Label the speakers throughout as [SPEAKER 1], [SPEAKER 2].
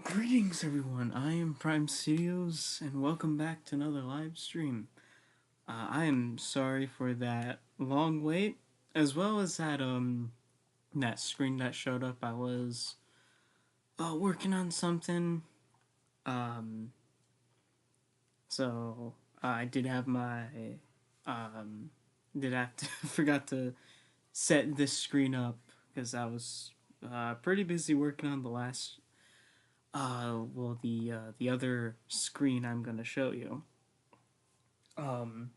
[SPEAKER 1] Greetings, everyone. I am Prime Studios, and welcome back to another live stream. I am sorry for that long wait, as well as that screen that showed up. I was working on something, um, so I did have my did have to forgot to set this screen up because I was pretty busy working on the last the other screen I'm gonna show you. Um,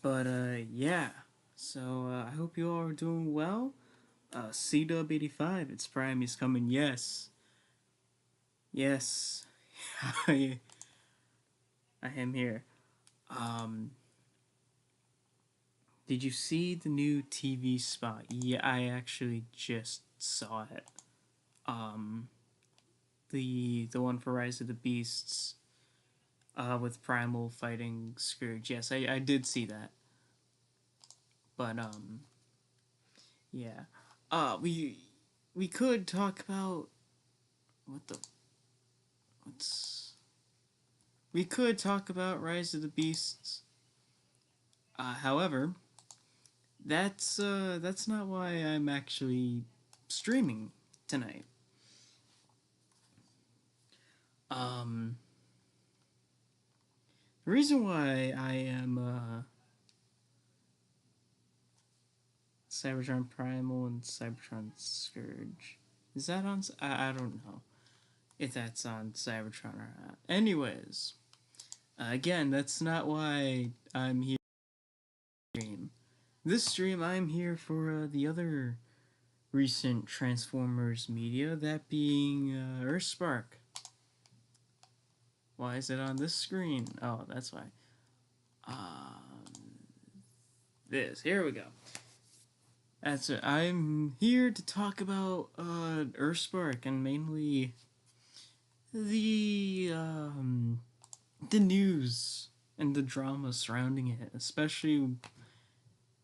[SPEAKER 1] yeah. So, I hope you all are doing well. CW85, it's Prime is coming. Yes. Yes. I, I am here. Um, did you see the new TV spot? Yeah, I actually just saw it. Um, the one for Rise of the Beasts, with Primal fighting Scourge. Yes, I did see that. But, yeah. We could talk about what the what's we could talk about Rise of the Beasts. However, that's not why I'm actually streaming tonight. Um, the reason why I am Cybertron Primal and Cybertron Scourge, is that on? I don't know if that's on Cybertron or not. Anyways, again, that's not why I'm here. This stream, I'm here for the other recent Transformers media, that being Earthspark. Why is it on this screen? Oh, that's why. Here we go. That's it. I'm here to talk about Earthspark and mainly the the news and the drama surrounding it, especially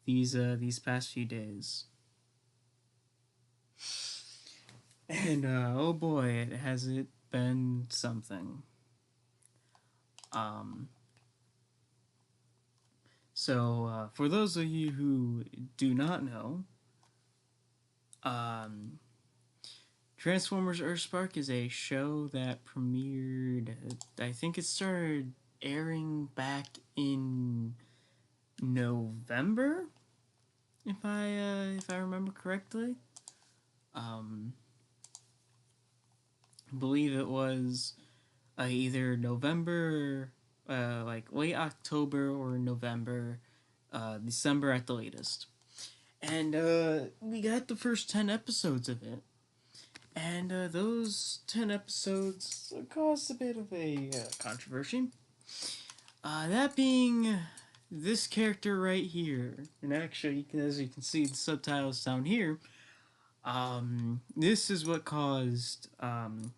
[SPEAKER 1] these past few days. And oh boy, has it been something. Um, for those of you who do not know, um, Transformers Earthspark is a show that premiered, I think it started airing back in November, if I remember correctly. Um, I believe it was either November, like late October or November, December at the latest. And we got the first 10 episodes of it. And those 10 episodes caused a bit of a controversy. That being this character right here. And actually, as you can see the subtitles down here, this is what caused um,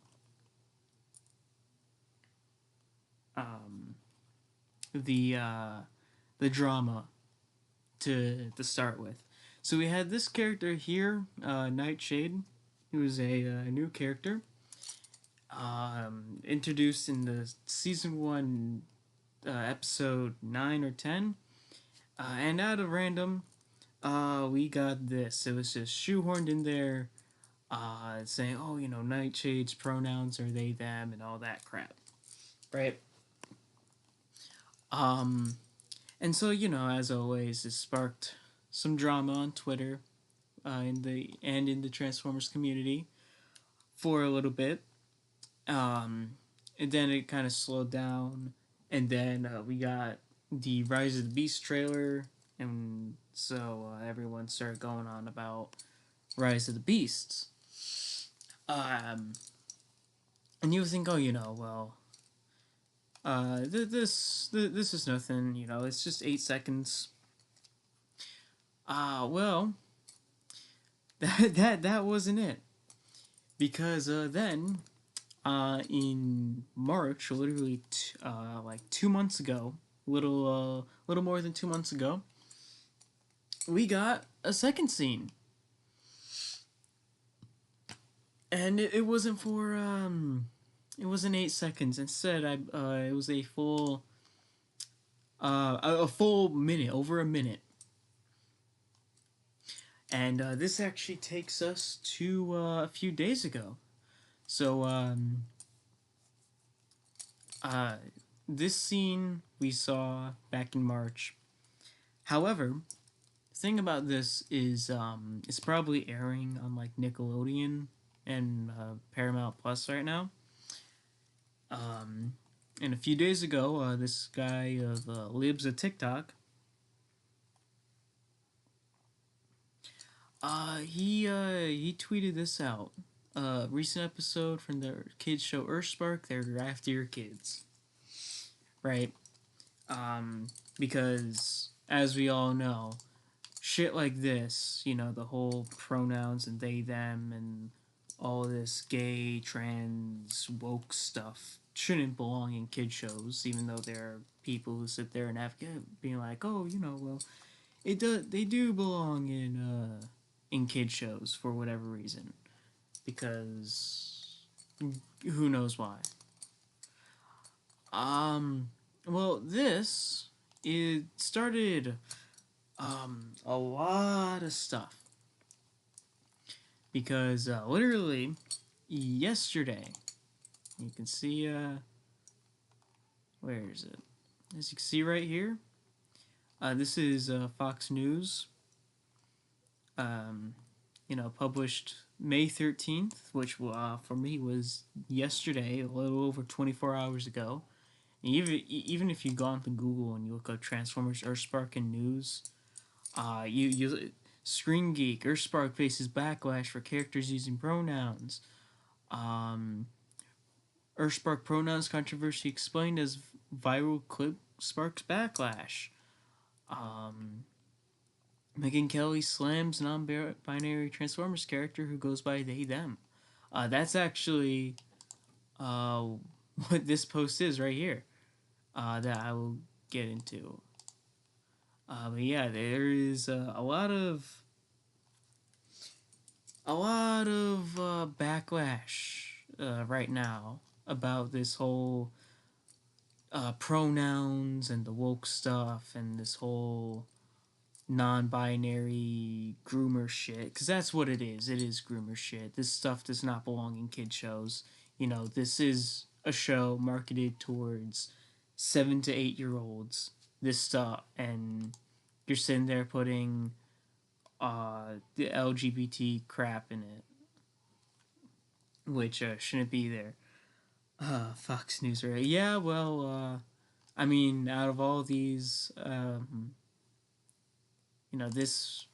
[SPEAKER 1] the the drama to start with. So we had this character here, Nightshade, who is a new character, introduced in the season 1, episode 9 or 10. And out of random, we got this. It was just shoehorned in there, saying, oh, Nightshade's pronouns are they, them, and all that crap. Right? Um, and so, as always, it sparked some drama on Twitter, in the Transformers community for a little bit. And then it kind of slowed down, and then we got the Rise of the Beast trailer, and so everyone started going on about Rise of the Beasts. And you think, oh, well, this is nothing, it's just 8 seconds. Well, that wasn't it, because then in March, literally like 2 months ago, little more than 2 months ago, we got a second scene. and it wasn't for it wasn't 8 seconds. Instead, it was a full minute, over a minute. And this actually takes us to a few days ago. So uh, this scene we saw back in March. However, the thing about this is it's probably airing on like Nickelodeon and Paramount Plus right now. Um, and a few days ago, this guy of Libs of TikTok, he tweeted this out. Recent episode from the kids show Earthspark. They're after your kids, right? Because as we all know, shit like this, the whole pronouns and they them and all this gay, trans, woke stuff shouldn't belong in kid shows, even though there are people who sit there and advocate being like, oh, well, they do belong in kid shows for whatever reason, because who knows why. Um, well, this it started a lot of stuff because literally yesterday, you can see where is it? As you can see right here, this is Fox News. Um, published May 13th, which for me was yesterday, a little over 24 hours ago. And even if you go onto Google and you look up Transformers, Earthspark, and news, you Screen Geek, Earthspark faces backlash for characters using pronouns. Um, Earthspark pronouns controversy explained as viral clip sparks backlash. Um, Megan Kelly slams non-binary Transformers character who goes by they them. That's actually uh, what this post is right here. That I will get into. But yeah, there is a lot of backlash right now about this whole pronouns and the woke stuff and this whole non-binary groomer shit, because that's what it is. It is groomer shit. This stuff does not belong in kid shows. This is a show marketed towards 7 to 8 year olds. This stuff, and you're sitting there putting the LGBT crap in it, which shouldn't be there. Fox News, right? Yeah, well, I mean, out of all these, this,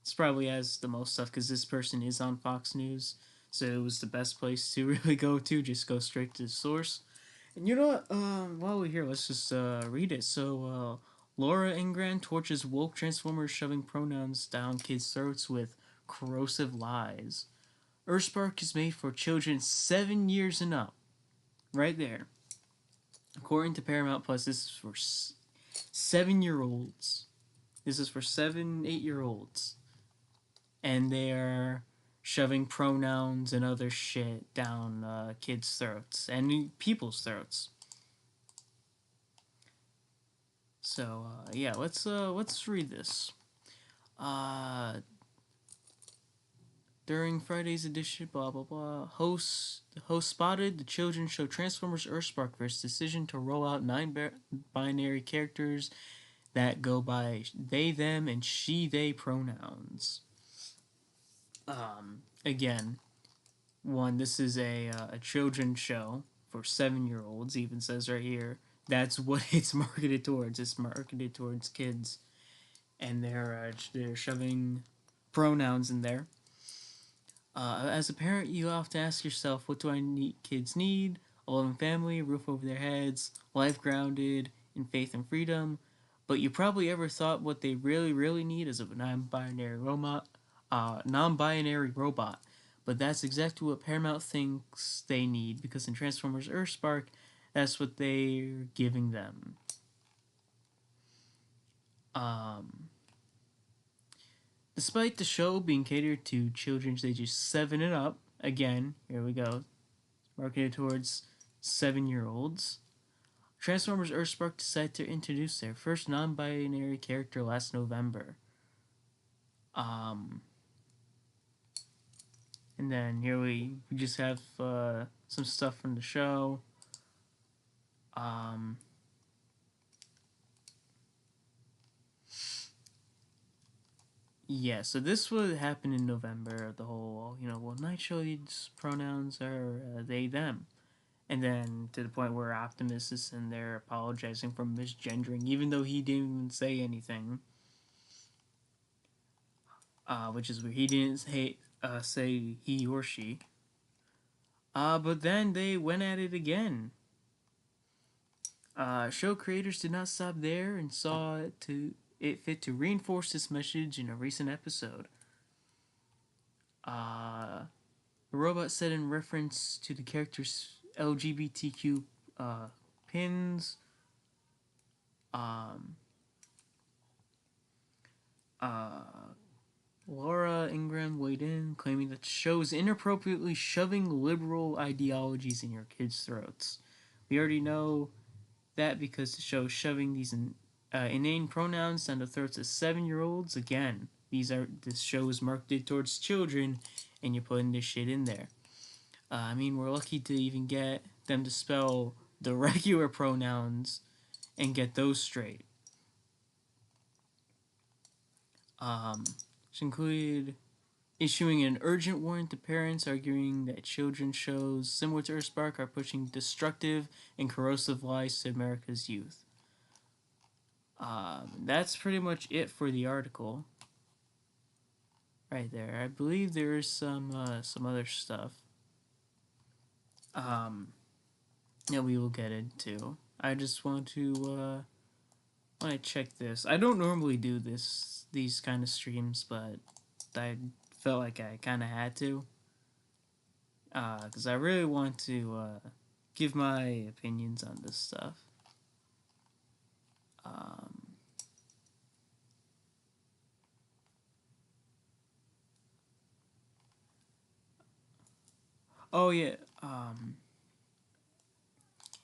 [SPEAKER 1] this probably has the most stuff because this person is on Fox News, so it was the best place to really go to. Just go straight to the source. And you know what? While we're here, let's just read it. So, Laura Ingran torches woke Transformers shoving pronouns down kids' throats with corrosive lies. Earthspark is made for children 7 years and up. Right there. According to Paramount Plus, this is for 7-year-olds. This is for 7, 8-year-olds. And they're shoving pronouns and other shit down kids' throats and people's throats. So yeah, let's read this. During Friday's edition, blah blah blah. The host spotted the children's show Transformers Earthspark versus decision to roll out 9 binary characters that go by they them and she they pronouns. Again, this is a children's show for 7-year-olds. Even says right here that's what it's marketed towards. It's marketed towards kids, and they're shoving pronouns in there. As a parent, you have to ask yourself, what do kids need? A loving family, a roof over their heads, life grounded in faith and freedom. But you probably ever thought what they really, really need is a non-binary robot. But that's exactly what Paramount thinks they need, because in Transformers Earthspark, that's what they're giving them. Despite the show being catered to children ages 7 and up, again, here we go, marketed towards 7-year-olds, Transformers Earthspark decided to introduce their first non-binary character last November. Um, and then here we just have some stuff from the show. Um, yeah, so this would happen in November. The whole, well, Nightshade's pronouns are they, them. And then to the point where Optimus is in there apologizing for misgendering, even though he didn't even say anything. Which is weird. He didn't say he or she. But then they went at it again. Show creators did not stop there and saw it fit to reinforce this message in a recent episode. The robot said in reference to the character's LGBTQ pins. Um, Laura Ingram weighed in, claiming that the show is inappropriately shoving liberal ideologies in your kids' throats. We already know that because the show is shoving these inane pronouns down the throats of 7-year-olds. Again, this show is marketed towards children, and you're putting this shit in there. I mean, we're lucky to even get them to spell the regular pronouns and get those straight. Which included issuing an urgent warning to parents, arguing that children's shows similar to Earthspark are pushing destructive and corrosive lies to America's youth. That's pretty much it for the article. Right there. I believe there is some other stuff. That we will get into. I just want to check this. I don't normally do these kind of streams, but I felt like I kind of had to. Because I really want to give my opinions on this stuff. Oh yeah.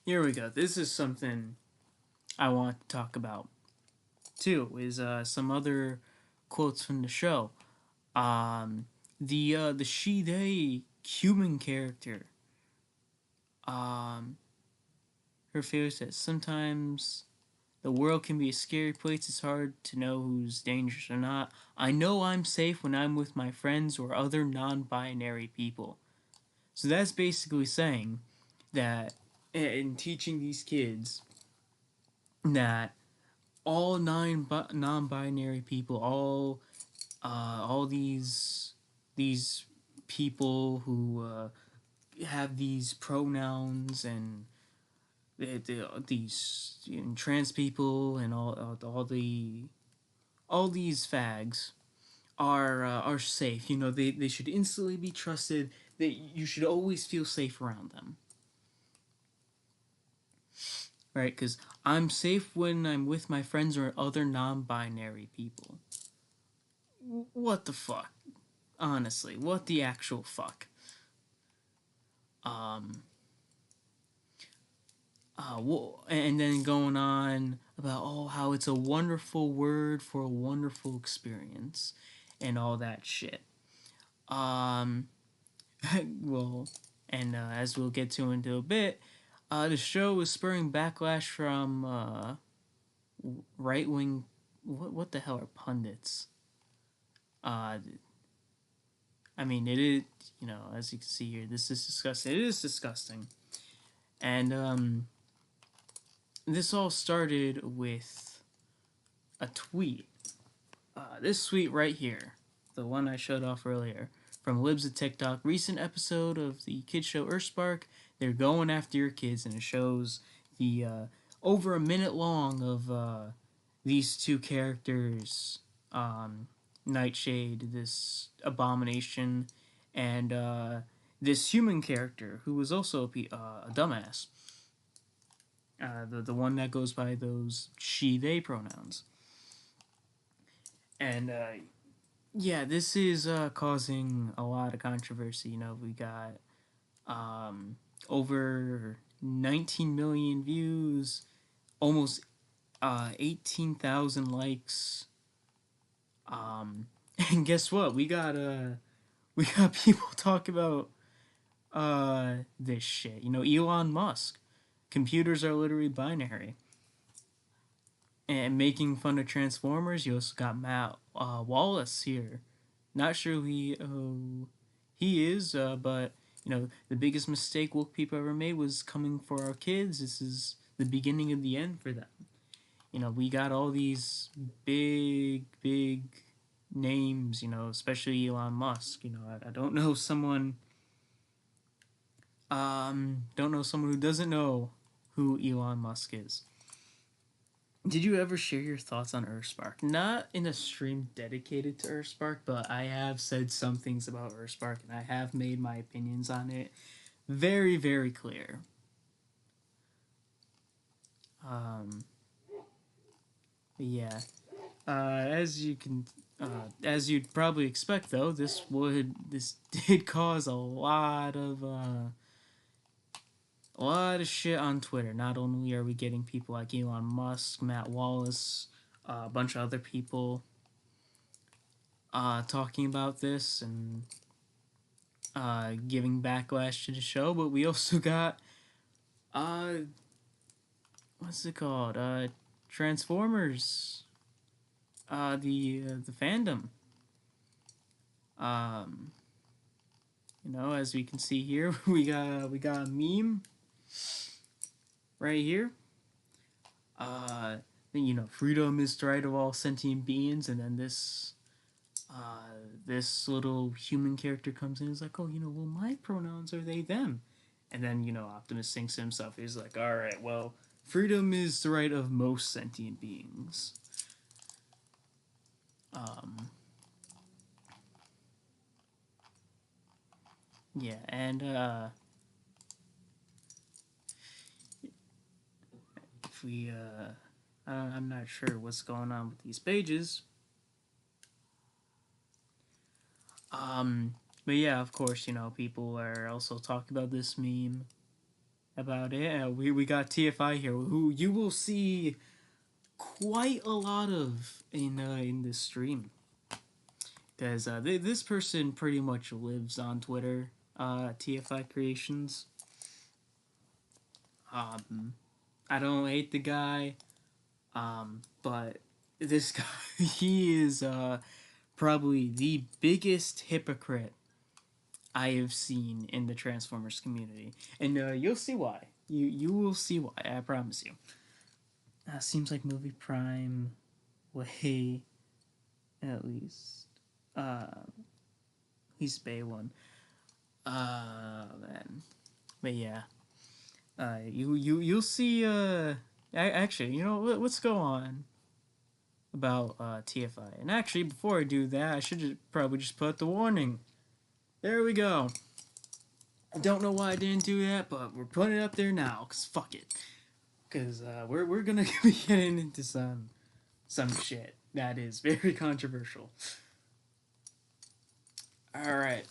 [SPEAKER 1] Here we go. This is something I want to talk about too. Is some other quotes from the show. The she they human character. Her fear says sometimes the world can be a scary place. It's hard to know who's dangerous or not. I know I'm safe when I'm with my friends or other non-binary people. So that's basically saying that in teaching these kids that all non-binary people, all these people who have these pronouns and these trans people and all these fags are safe. They should instantly be trusted. That you should always feel safe around them. Right? Because I'm safe when I'm with my friends or other non-binary people. What the fuck? Honestly, what the actual fuck? And then going on about how it's a wonderful word for a wonderful experience and all that shit. Well, and as we'll get to into a bit, the show is spurring backlash from right wing. What the hell are pundits? I mean, it is, as you can see here, this is disgusting. It is disgusting. And this all started with a tweet. This tweet right here, the one I showed off earlier, from Libs of TikTok. Recent episode of the kids show Earthspark. They're going after your kids, and it shows the over a minute long of these two characters, Nightshade, this abomination, and this human character who was also a dumbass. The one that goes by those she they pronouns. And Yeah, this is causing a lot of controversy. We got over 19 million views, almost 18,000 likes. Um, and guess what? We got people talk about this shit. Elon Musk. Computers are literally binary. And making fun of Transformers, you also got Matt Wallace here. Not sure he is, but the biggest mistake woke people ever made was coming for our kids. This is the beginning of the end for them. We got all these big names. Especially Elon Musk. I don't know someone who doesn't know who Elon Musk is. Did you ever share your thoughts on Earthspark? Not in a stream dedicated to Earthspark, but I have said some things about Earthspark and I have made my opinions on it very, very clear. Um, yeah. As you'd probably expect, though, this did cause a lot of shit on Twitter. Not only are we getting people like Elon Musk, Matt Wallace, a bunch of other people talking about this and giving backlash to the show, but we also got uh, what's it called? Transformers. The fandom. Um, as we can see here, we got a meme right here. Uh, freedom is the right of all sentient beings, and then this little human character comes in and is like, oh, well, my pronouns are they, them. And then, Optimus thinks to himself, he's like, all right, well, freedom is the right of most sentient beings. Um, yeah, and if we, I'm not sure what's going on with these pages. Um, but yeah, of course, people are also talking about this meme about it. We got TFI here, who you will see quite a lot of in this stream, because this person pretty much lives on Twitter. TFI Creations. Um, I don't hate the guy, but this guy he is probably the biggest hypocrite I have seen in the Transformers community, and you'll see why. You will see why. I promise you. Seems like Movie Prime way at least. At least Bay one. Man. But yeah. You'll see. Actually, let's go on about TFI. And actually, before I do that, I should probably just put the warning. There we go. I don't know why I didn't do that, but we're putting it up there now. Cause fuck it. Cause we're gonna be getting into some shit that is very controversial. All right.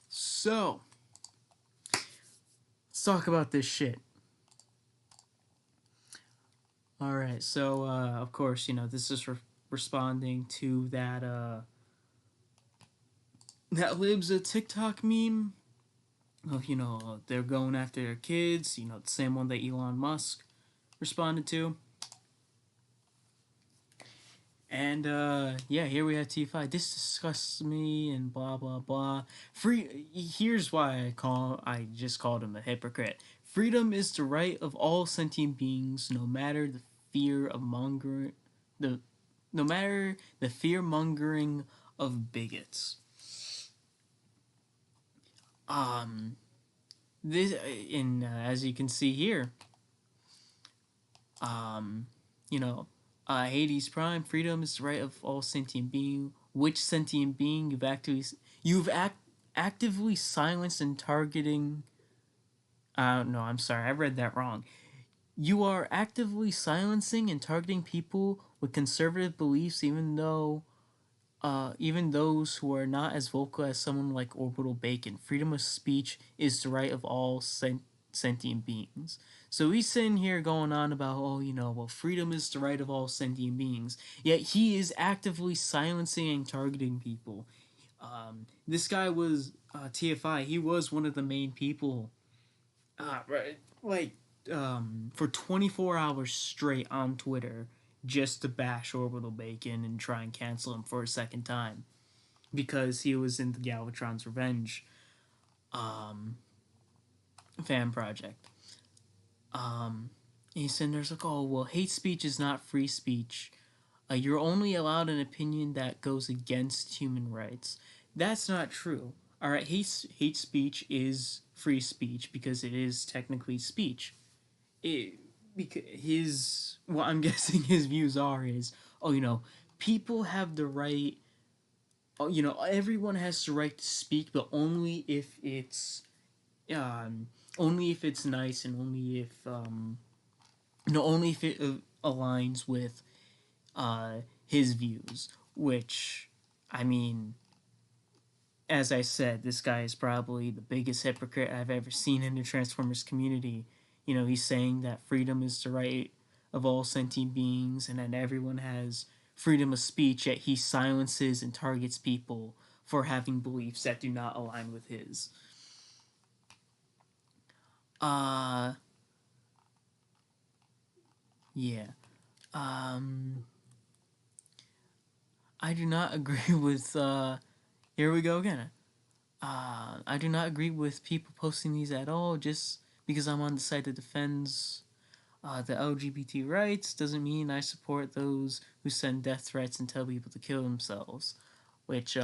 [SPEAKER 1] So let's talk about this shit. All right. So of course, this is responding to that libs a TikTok meme of they're going after their kids. The same one that Elon Musk responded to. And yeah, here we have T5. This disgusts me and blah blah blah. Here's why I just called him a hypocrite. Freedom is the right of all sentient beings, no matter the fear of mongering the no matter the fear mongering of bigots. Um this in As you can see here, um you know Hades Prime, freedom is the right of all sentient being. Which sentient being actively silenced and targeting? No, I'm sorry, I read that wrong. You are actively silencing and targeting people with conservative beliefs, even though even those who are not as vocal as someone like Orbital Bacon, freedom of speech is the right of all sentient beings. So he's sitting here going on about, oh, well, freedom is the right of all sentient beings. Yet he is actively silencing and targeting people. This guy was TFI. He was one of the main people, right, like for 24 hours straight on Twitter just to bash Orbital Bacon and try and cancel him for a second time because he was in the Galvatron's Revenge um, fan project. He's sitting there's like, oh, well, hate speech is not free speech. You're only allowed an opinion that goes against human rights. That's not true. All right, hate speech is free speech because it is technically speech. It because his what I'm guessing his views are is, oh, people have the right. Oh, everyone has the right to speak, but um only if it's nice and only if it aligns with his views, which, I mean, as I said, this guy is probably the biggest hypocrite I've ever seen in the Transformers community. He's saying that freedom is the right of all sentient beings and that everyone has freedom of speech, yet he silences and targets people for having beliefs that do not align with his. Uh, yeah. Um, I do not agree with, here we go again. I do not agree with people posting these at all. Just because I'm on the side that defends the LGBT rights doesn't mean I support those who send death threats and tell people to kill themselves. Which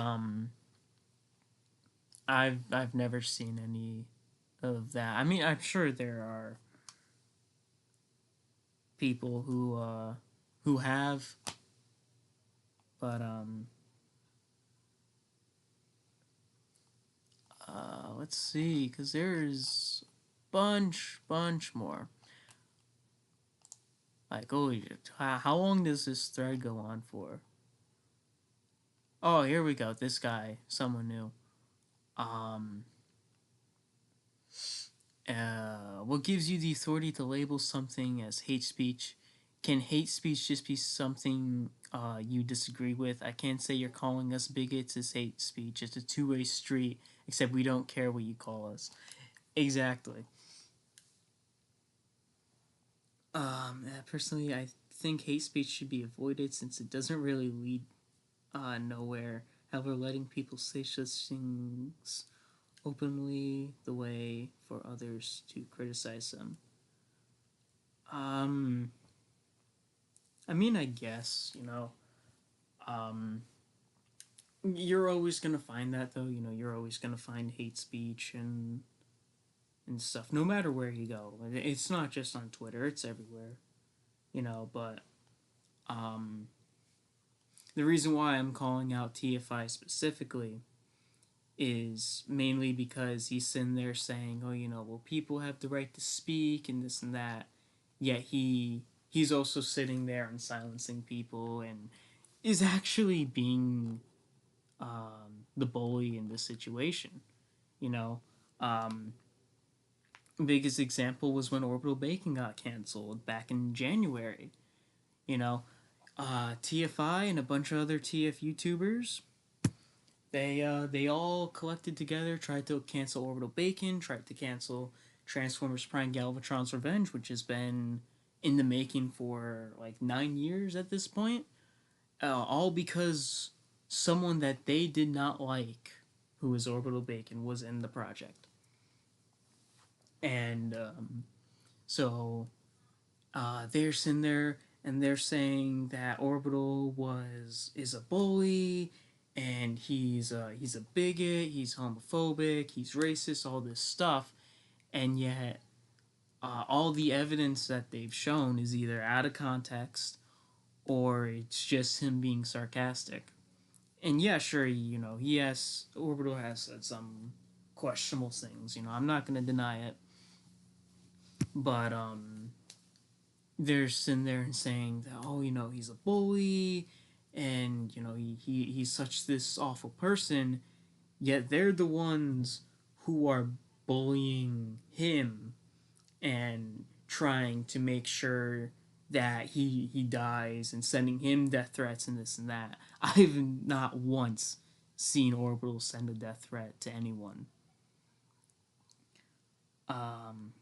[SPEAKER 1] I've never seen any of that. I mean, I'm sure there are people who have, but let's see, because there's bunch more. Like, holy, how long does this thread go on for? Oh, here we go. This guy, someone new. Um, what gives you the authority to label something as hate speech? Can hate speech just be something you disagree with? I can't say you're calling us bigots as hate speech. It's a two-way street, except we don't care what you call us. Exactly. Personally, I think hate speech should be avoided since it doesn't really lead nowhere. However, letting people say such things openly the way for others to criticize them. Um, I mean, I guess, um, you're always gonna find that though. You're always gonna find hate speech and stuff, no matter where you go. It's not just on Twitter; it's everywhere. But um, the reason why I'm calling out TFI specifically is mainly because he's sitting there saying, "Oh, well, people have the right to speak and this and that," yet he's also sitting there and silencing people and is actually being the bully in this situation. You know, um, biggest example was when Orbital Bacon got canceled back in January. You know, TFI and a bunch of other TF YouTubers, they all collected together, tried to cancel Orbital Bacon, tried to cancel Transformers Prime Galvatron's Revenge, which has been in the making for like 9 years at this point. All because someone that they did not like, who was Orbital Bacon, was in the project. And so they're sitting there and they're saying that Orbital is a bully and he's a bigot, he's homophobic, he's racist, all this stuff, and yet all the evidence that they've shown is either out of context or it's just him being sarcastic. And yeah, sure, Orbital has said some questionable things. I'm not gonna deny it, but they're sitting there and saying that, oh, he's a bully and he's such this awful person, yet they're the ones who are bullying him and trying to make sure that he dies and sending him death threats and this and that. I've not once seen Orbital send a death threat to anyone. Um,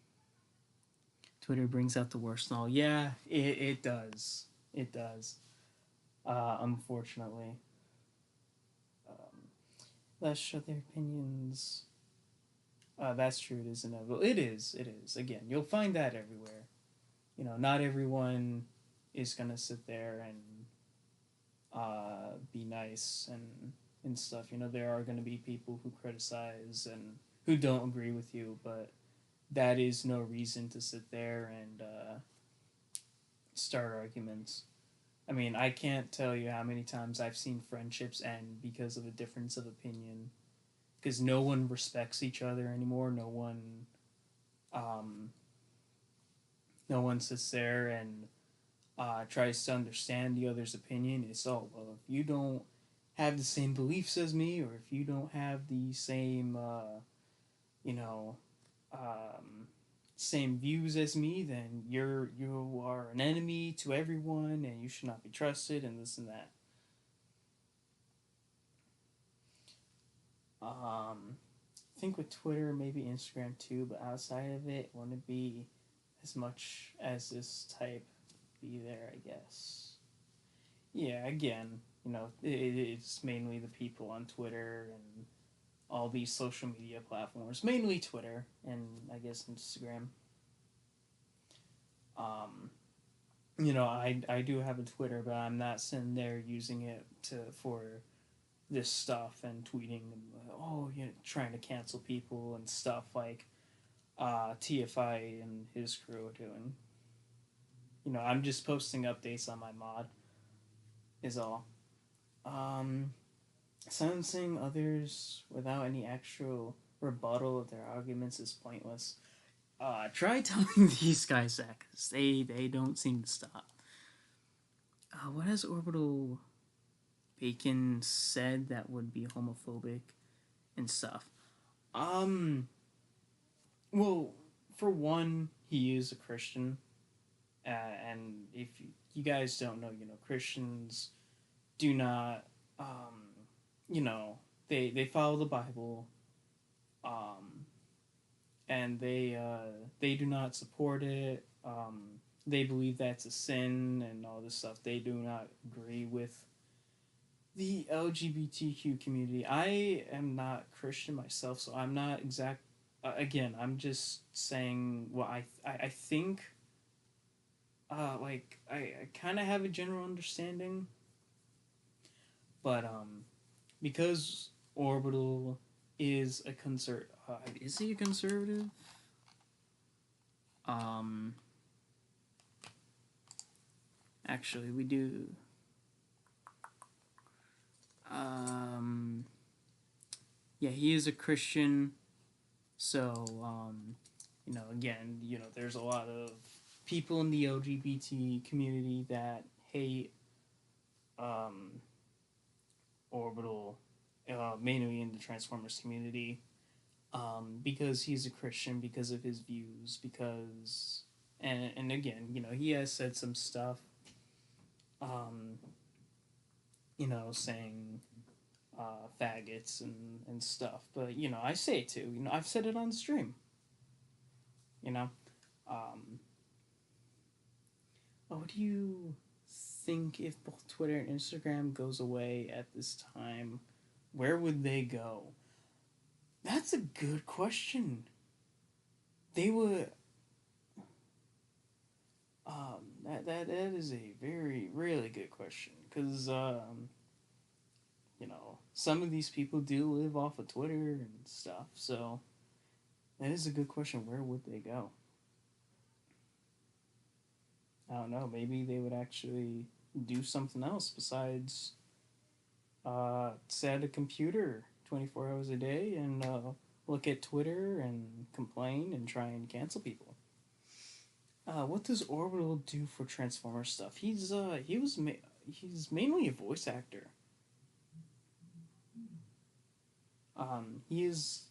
[SPEAKER 1] Twitter brings out the worst and all. Yeah, it does. It does. Unfortunately. Um, let's show their opinions. That's true. It is inevitable. It is. It is. Again, you'll find that everywhere. Not everyone is gonna sit there and be nice and stuff. There are gonna be people who criticize and who don't agree with you, but that is no reason to sit there and start arguments. I mean, I can't tell you how many times I've seen friendships end because of a difference of opinion. Because no one respects each other anymore. Um, no one sits there and tries to understand the other's opinion. It's all, well, if you don't have the same beliefs as me, or if you don't have the same, you know, um, same views as me, then you are an enemy to everyone, and you should not be trusted, and this and that. I think with Twitter, maybe Instagram too, but outside of it, wouldn't be as much as this type be there, I guess. Yeah, again, it's mainly the people on Twitter and all these social media platforms, mainly Twitter and I guess Instagram. Um, I do have a Twitter, but I'm not sitting there using it for this stuff and tweeting, oh, trying to cancel people and stuff like TFI and his crew are doing. I'm just posting updates on my mod, is all. Um, Silencing others without any actual rebuttal of their arguments is pointless. Try telling these guys that, because they don't seem to stop. What has Orbital Bacon said that would be homophobic and stuff? Um, well, for one, he is a Christian, and if you guys don't know, Christians do not, you know, they follow the Bible, um, and they do not support it. They believe that's a sin and all this stuff. They do not agree with the LGBTQ community. I am not Christian myself, so I'm not exact. Again, I'm just saying what I think. I kind of have a general understanding, but because Orbital is a is he a conservative? Um, Actually, we do. Um, yeah, he is a Christian. So, again, there's a lot of people in the LGBT community that hate um, Orbital, mainly in the Transformers community, because he's a Christian, because of his views, because, and again, he has said some stuff, um, saying faggots and stuff. But I say it too. I've said it on stream. You know, um, what do you think if both Twitter and Instagram goes away at this time? Where would they go? That's a good question. They would. That is a very really good question because some of these people do live off of Twitter and stuff. So that is a good question. Where would they go? I don't know. Maybe they would actually do something else besides sit at a computer 24 hours a day and look at Twitter and complain and try and cancel people. What does Orbital do for Transformer stuff? he's mainly a voice actor. He is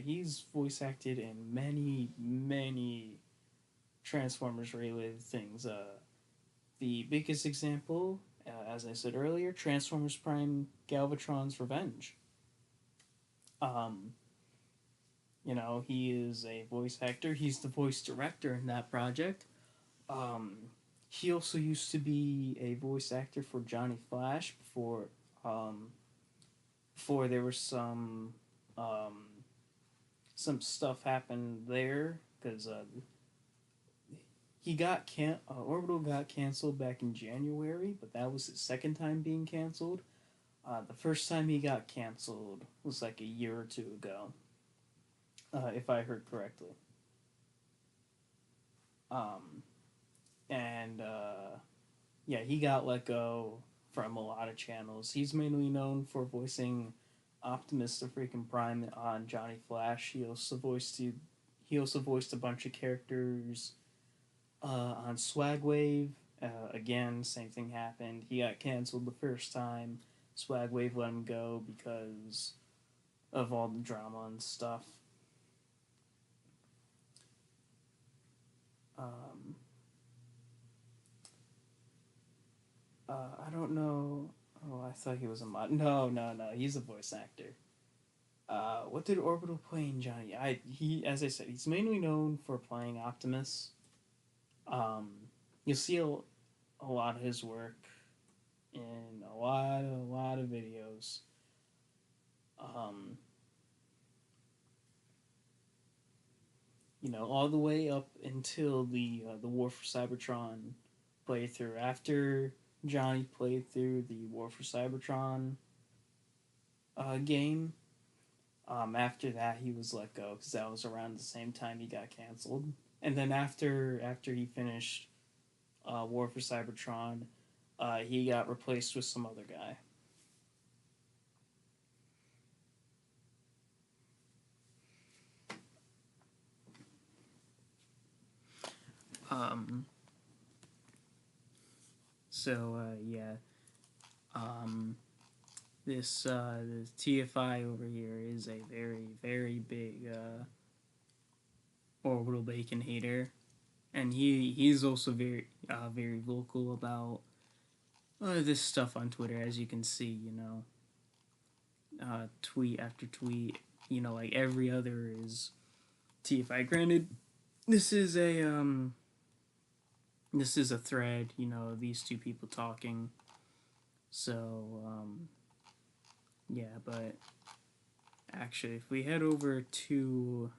[SPEAKER 1] he's voice acted in many Transformers related things. The biggest example, as I said earlier, Transformers Prime Galvatron's Revenge. Um, he is a voice actor. He's the voice director in that project. Um, he also used to be a voice actor for Johnny Flash um, before there was um, some stuff happened there because Orbital got canceled back in January, but that was his second time being canceled. The first time he got canceled was like a year or two ago, if I heard correctly. Um, and yeah, he got let go from a lot of channels. He's mainly known for voicing Optimus the freaking Prime on Johnny Flash. He also voiced a bunch of characters on Swagwave. Again, same thing happened. He got canceled the first time. Swagwave let him go because of all the drama and stuff. Um, I don't know. Oh, I thought he was a mod. No, no, no. He's a voice actor. What did Orbital play in Johnny? As I said, he's mainly known for playing Optimus. Um, you'll see a lot of his work in a lot of videos. Um, all the way up until the War for Cybertron playthrough. After Johnny played through the War for Cybertron game, after that he was let go because that was around the same time he got canceled. And then after he finished War for Cybertron, he got replaced with some other guy. Um, yeah. Um, this TFI over here is a very big Orbital Bacon hater, and he's also very vocal about this stuff on Twitter, as you can see. Tweet after tweet. Like every other is TFI. Granted, this is a this is a thread. These two people talking. So yeah, but actually, if we head over to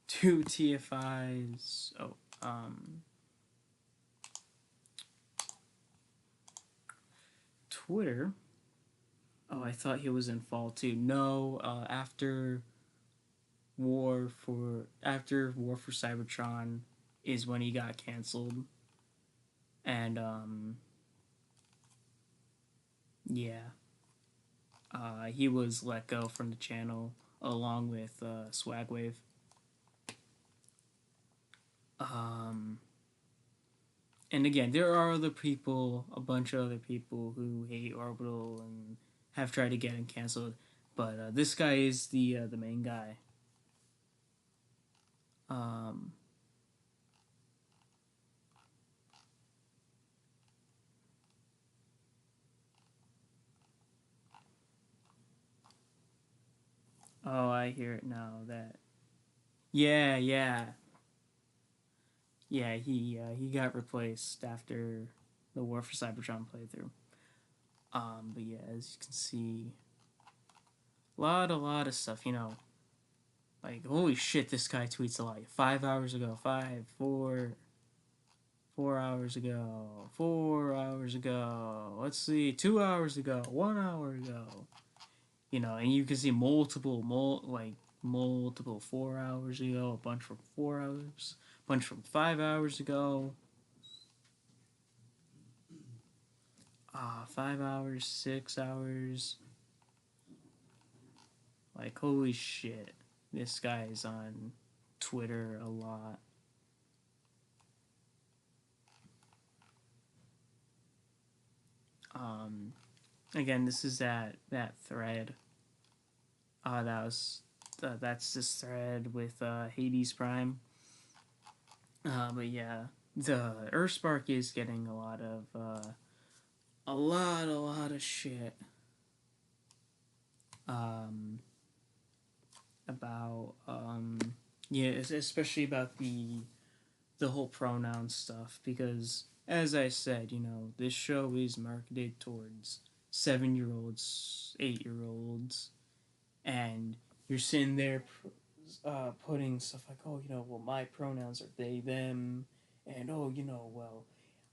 [SPEAKER 1] TFI's Twitter. Oh, I thought he was in fall too. No, after War for Cybertron is when he got canceled, and yeah, he was let go from the channel along with Swagwave. Um, and again, there are a bunch of other people who hate Orbital and have tried to get him canceled, but this guy is the main guy. Um, oh, I hear it now. Yeah, yeah, yeah. He got replaced after the War for Cybertron playthrough. But yeah, as you can see, a lot of stuff. Like holy shit, this guy tweets a lot. 5 hours ago, 4 hours ago, 4 hours ago. Let's see, 2 hours ago, 1 hour ago. And you can see multiple 4 hours ago, a bunch from 4 hours, a bunch from 5 hours ago. 5 hours, 6 hours. Like holy shit, this guy is on Twitter a lot. Again, this is that thread. That's this thread with Hades Prime. But yeah, the Earthspark is getting a lot of a lot of shit. Um, about yeah, especially about the whole pronoun stuff because as I said, this show is marketed towards 7 year olds, 8 year olds, and you're sitting there putting stuff like, oh, well, my pronouns are they, them, and oh, well,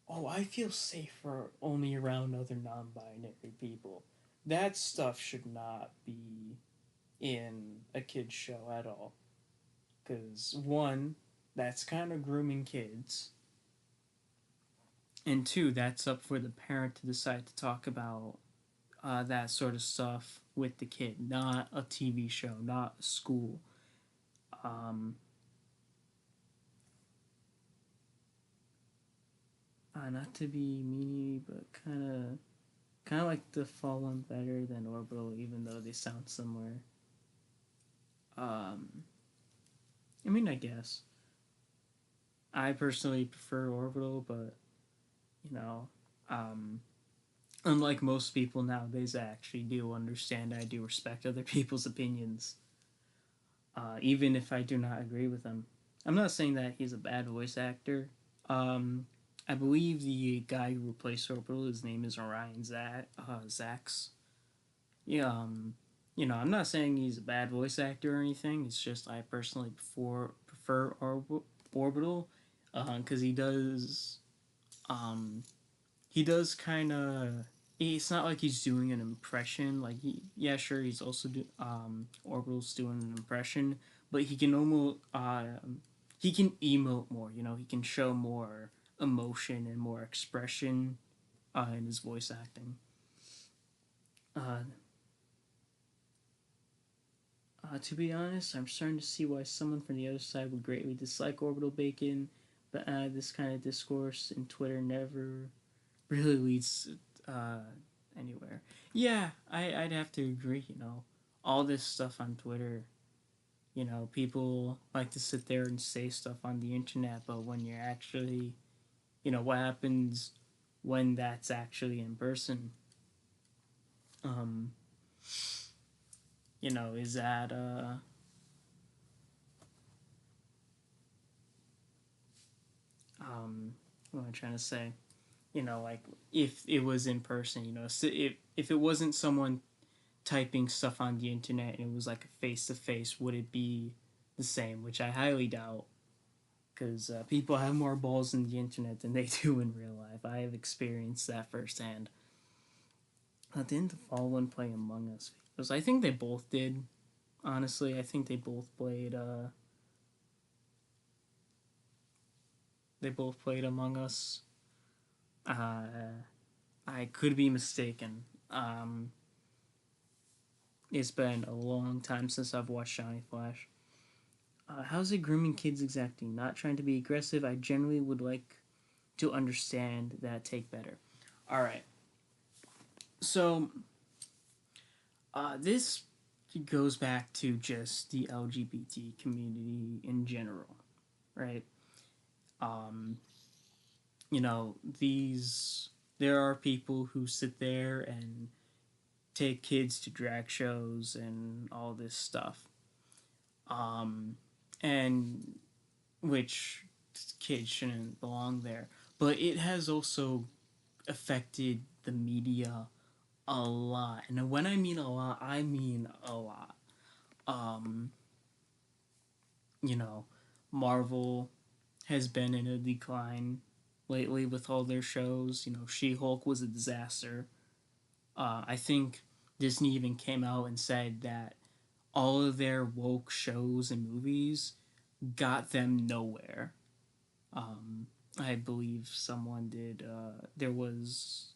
[SPEAKER 1] oh, I feel safer only around other non binary people. That stuff should not be in a kid's show at all. Because, one, that's kind of grooming kids. And two, that's up for the parent to decide to talk about that sort of stuff with the kid, not a TV show, not a school. Um, Not to be meany, but kind of like the fall one better than Orbital, even though they sound similar. Um, I mean, I guess I personally prefer Orbital, but you know, um, unlike most people nowadays, I actually do understand. I do respect other people's opinions, even if I do not agree with them. I'm not saying that he's a bad voice actor. Um, I believe the guy who replaced Orbital, his name is Orion Zax. Yeah, I'm not saying he's a bad voice actor or anything. It's just I personally prefer Orbital, because um, he does kind of. It's not like he's doing an impression. Like yeah, sure, he's also Orbital's doing an impression, but he can almost he can emote more. He can show more emotion and more expression in his voice acting. Uh, to be honest, I'm starting to see why someone from the other side would greatly dislike Orbital Bacon, but this kind of discourse in Twitter never really leads uh, anywhere. Yeah, I'd have to agree. All this stuff on Twitter. People like to sit there and say stuff on the internet, but when you're actually, what happens when that's actually in person? Um, is that what am I trying to say? Like if it was in person, so if it wasn't someone typing stuff on the internet and it was like a face to face, would it be the same? Which I highly doubt, because people have more balls in the internet than they do in real life. I have experienced that firsthand. Didn't the Fall One play Among Us? Because I think they both did. Honestly, I think they both played. They both played Among Us. Uh, I could be mistaken. It's been a long time since I've watched Johnny Flash. How's it grooming kids exactly? Not trying to be aggressive. I generally would like to understand that take better. All right. So, this goes back to just the LGBT community in general, right? Um, these there are people who sit there and take kids to drag shows and all this stuff. And which kids shouldn't belong there. But it has also affected the media a lot. And when I mean a lot, I mean a lot. Um, you know, Marvel has been in a decline lately with all their shows. She Hulk was a disaster. I think Disney even came out and said that all of their woke shows and movies got them nowhere. I believe someone did. There was.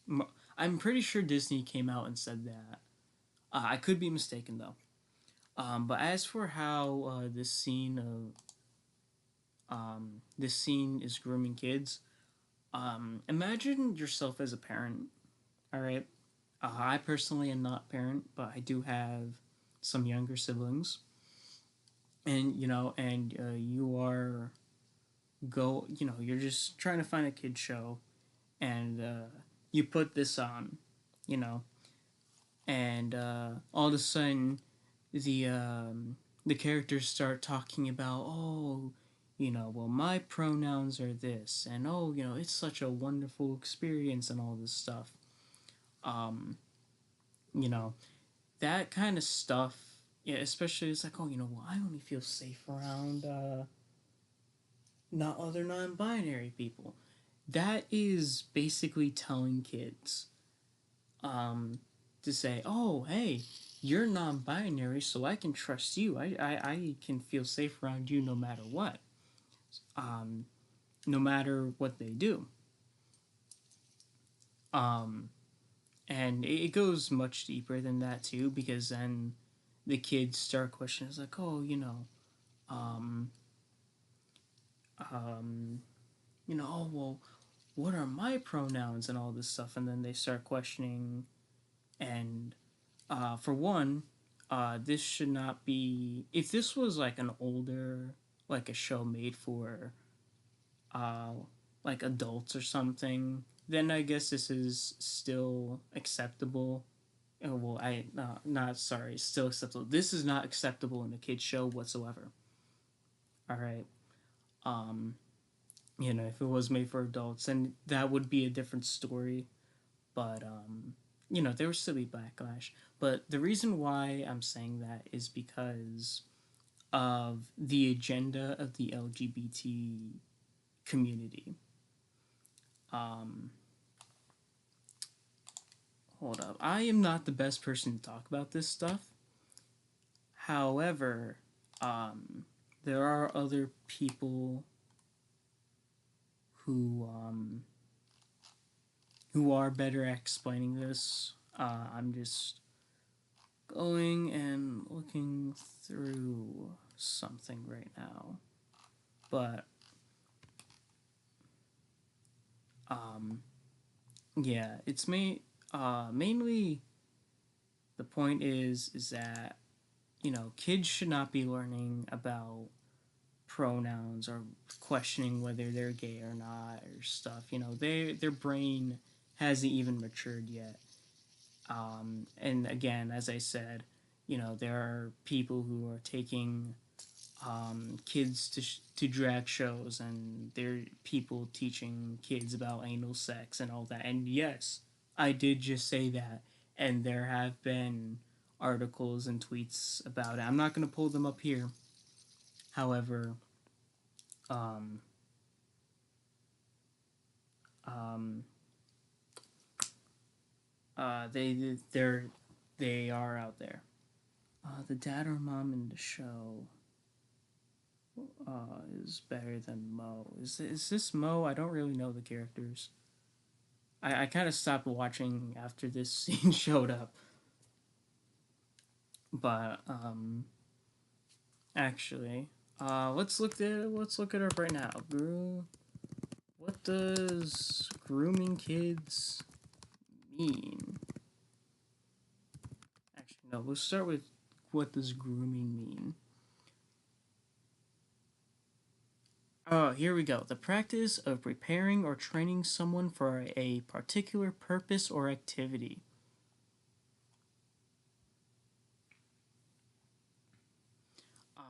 [SPEAKER 1] I'm pretty sure Disney came out and said that. I could be mistaken though. But as for how this scene is grooming kids, imagine yourself as a parent. All right. I personally am not a parent, but I do have some younger siblings, and you are you're just trying to find a kid show, and you put this on, you know, and all of a sudden the the characters start talking about, oh, well, my pronouns are this, and oh, it's such a wonderful experience and all this stuff. Um, you know, that kind of stuff. Yeah, especially it's like, oh, well, I only feel safe around not other non-binary people. That is basically telling kids um, to say, oh, hey, you're non-binary, so I can trust you. I can feel safe around you no matter what, um, no matter what they do. Um, and it goes much deeper than that too, because then the kids start questioning, it's like, oh, um, um, oh, well, what are my pronouns and all this stuff, and then they start questioning. And for one, this should not be. If this was like an older, like a show made for, uh, like adults or something, then I guess this is still acceptable. Well, not sorry, still acceptable. This is not acceptable in a kids show whatsoever. All right. Um, if it was made for adults, then that would be a different story. But there would still be backlash. But the reason why I'm saying that is because of the agenda of the LGBT community. Um, hold up, I am not the best person to talk about this stuff. However, um, there are other people who um, who are better at explaining this. I'm just going and looking through something right now. But um, yeah, mainly the point is that kids should not be learning about pronouns or questioning whether they're gay or not or stuff. Their brain hasn't even matured yet. And again, as I said, there are people who are taking kids to drag shows, and there are people teaching kids about anal sex and all that. And yes, I did just say that, and there have been articles and tweets about it. I'm not going to pull them up here. However, um, um, they are out there. The dad or mom in the show is better than Mo. Is this Mo? I don't really know the characters. I kind of stopped watching after this scene showed up. But actually, let's look it up right now. What does grooming kids mean? Actually, no. Let's start with what does grooming mean. Oh, here we go. The practice of preparing or training someone for a particular purpose or activity. Uh,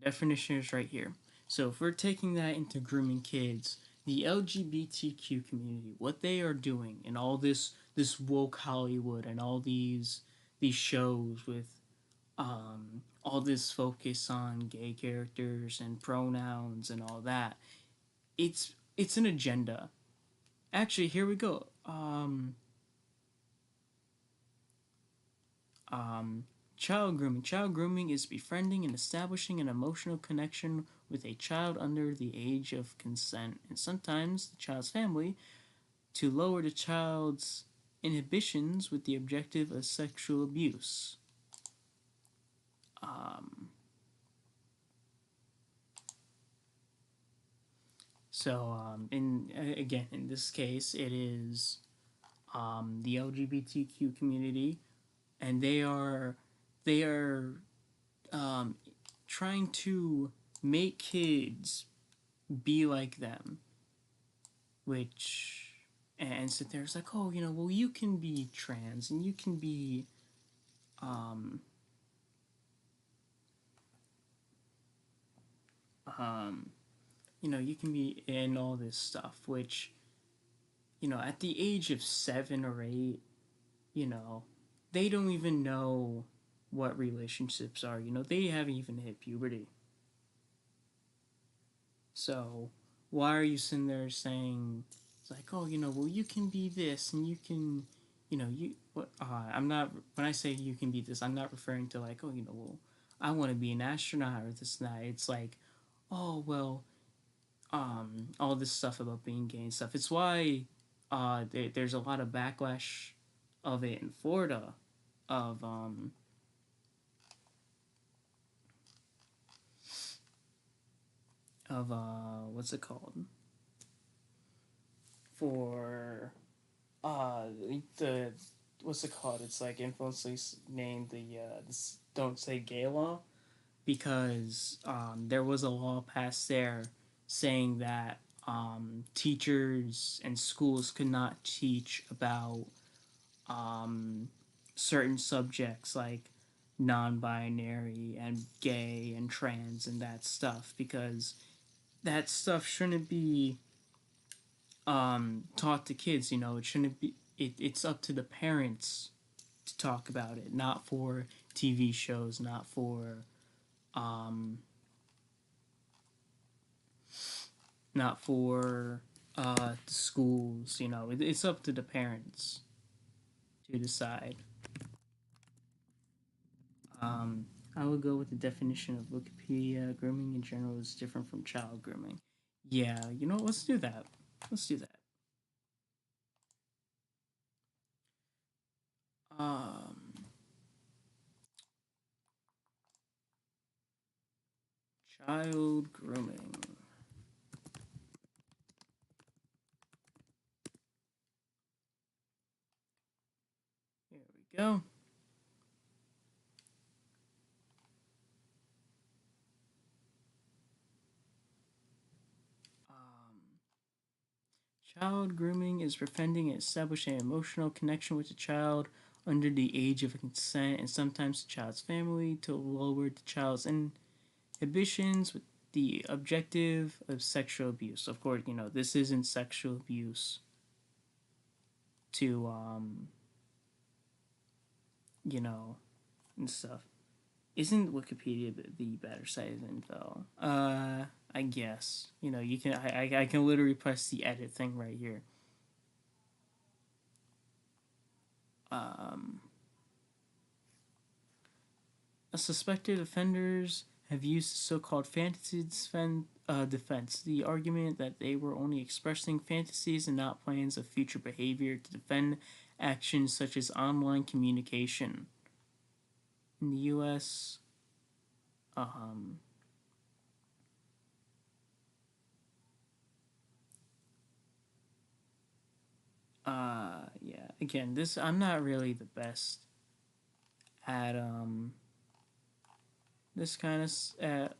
[SPEAKER 1] definition is right here. So if we're taking that into grooming kids, the LGBTQ community, what they are doing, and all this woke Hollywood and all these shows with all this focus on gay characters and pronouns and all that, it's an agenda. Actually, here we go. Um, Child grooming. Child grooming is befriending and establishing an emotional connection with a child under the age of consent, and sometimes the child's family, to lower the child's inhibitions with the objective of sexual abuse. Um, in again, in this case, it is the LGBTQ community, and they are um, trying to make kids be like them, which and sit there. It's like, oh, well, you can be trans and you can be, um, um, you can be in all this stuff, which, at the age of 7 or 8, you know, they don't even know what relationships are. They haven't even hit puberty. So why are you sitting there saying it's like, oh, well, you can be this and you can, you what? I'm not when I say you can be this, I'm not referring to like, oh, well, I want to be an astronaut or this and that. It's like, oh, well, all this stuff about being gay and stuff. It's why there's a lot of backlash of it in Florida of what's it called for uh the what's it called? It's like infamously named the this don't say gay law because there was a law passed there saying that teachers and schools could not teach about um, certain subjects like non-binary and gay and trans and that stuff because that stuff shouldn't be taught to kids. It shouldn't be. It's up to the parents to talk about it, not for TV shows, not for um, not for schools. It's up to the parents to decide. Um, I would go with the definition of Wikipedia. Grooming in general is different from child grooming. Yeah, let's do that. Let's do that. Um, child grooming. Here we go. Um, child grooming is befriending and establishing an emotional connection with the child under the age of consent and sometimes the child's family to lower the child's inhibitions with the objective of sexual abuse. Of course, this isn't sexual abuse to you know, and stuff. Isn't Wikipedia the better site than Info? I guess. You can. I can literally press the edit thing right here. Um, suspected offenders have used the so-called fantasy defense, the argument that they were only expressing fantasies and not plans of future behavior to defend actions such as online communication. In the U.S., um, yeah. Again, this I'm not really the best at this kind of at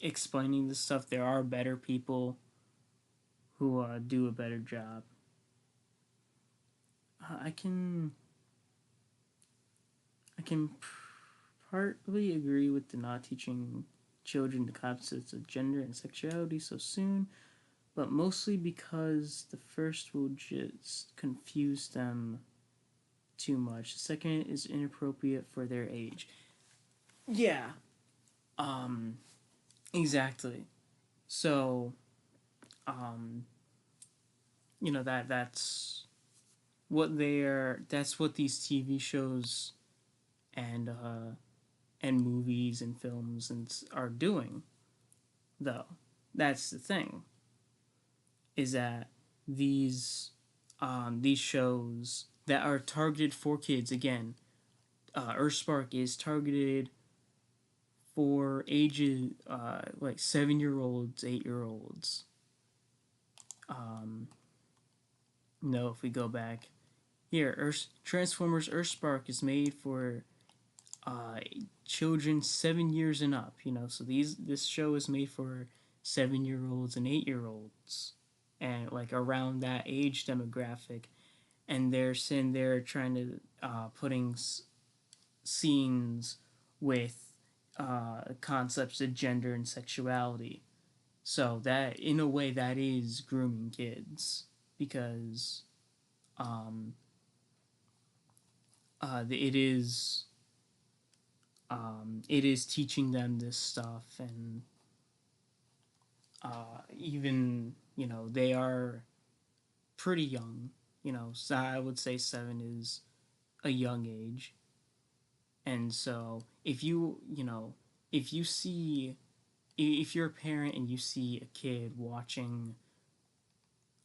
[SPEAKER 1] explaining this stuff. There are better people who do a better job. I can partly agree with the not teaching children the concepts of gender and sexuality so soon, but mostly because the first will just confuse them too much. The second is inappropriate for their age. Yeah, um, exactly. So, um, that's what these TV shows and movies and films are doing. Though that's the thing is that these shows that are targeted for kids again, Earthspark is targeted for ages like 7-year olds, 8-year olds. No, if we go back here, Transformers Earthspark is made for uh, children 7 years and up. So this show is made for 7 year olds and 8 year olds, and like around that age demographic. And they're sitting there trying to putting scenes with concepts of gender and sexuality. So that in a way that is grooming kids because um, it is teaching them this stuff, and even they are pretty young. So I would say 7 is a young age. And so if you see if you're a parent and you see a kid watching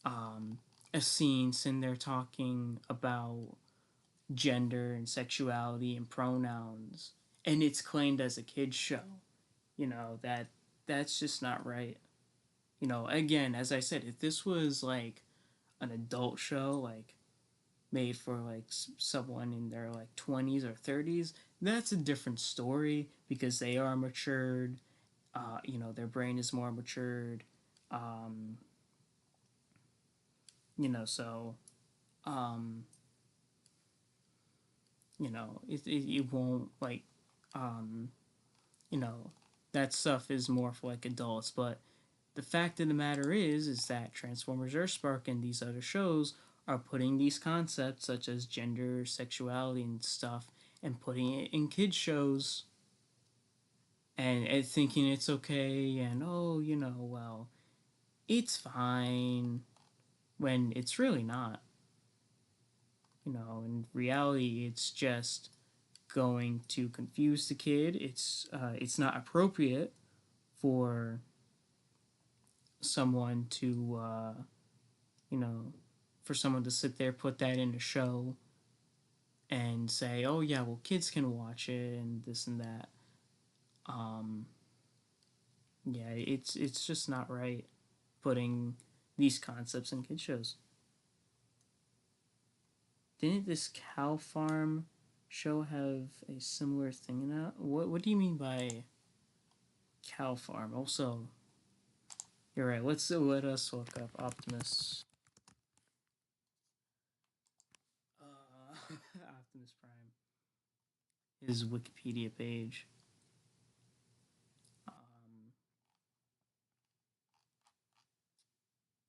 [SPEAKER 1] um, a scene sitting there talking about gender and sexuality and pronouns, and it's claimed as a kids show, that's just not right. Again, as I said, if this was like an adult show, like made for like someone in their like 20s or 30s, that's a different story because they are matured. Their brain is more matured. Um, so um, it won't like um, you know that stuff is more for like adults. But the fact of the matter is that Transformers Earthspark and these other shows are putting these concepts such as gender, sexuality, and stuff, and putting it in kids shows, and thinking it's okay, and oh, well, it's fine, when it's really not. In reality, it's just going to confuse the kid. It's not appropriate for someone to you know for someone to sit there, put that in a show, and say, oh yeah, well, kids can watch it and this and that. um yeah, it's just not right putting these concepts in kid shows. Didn't this cow farm show have a similar thing in that? What do you mean by cow farm? Also, you're right. Let us look up Optimus. Optimus Prime. His Wikipedia page. Um,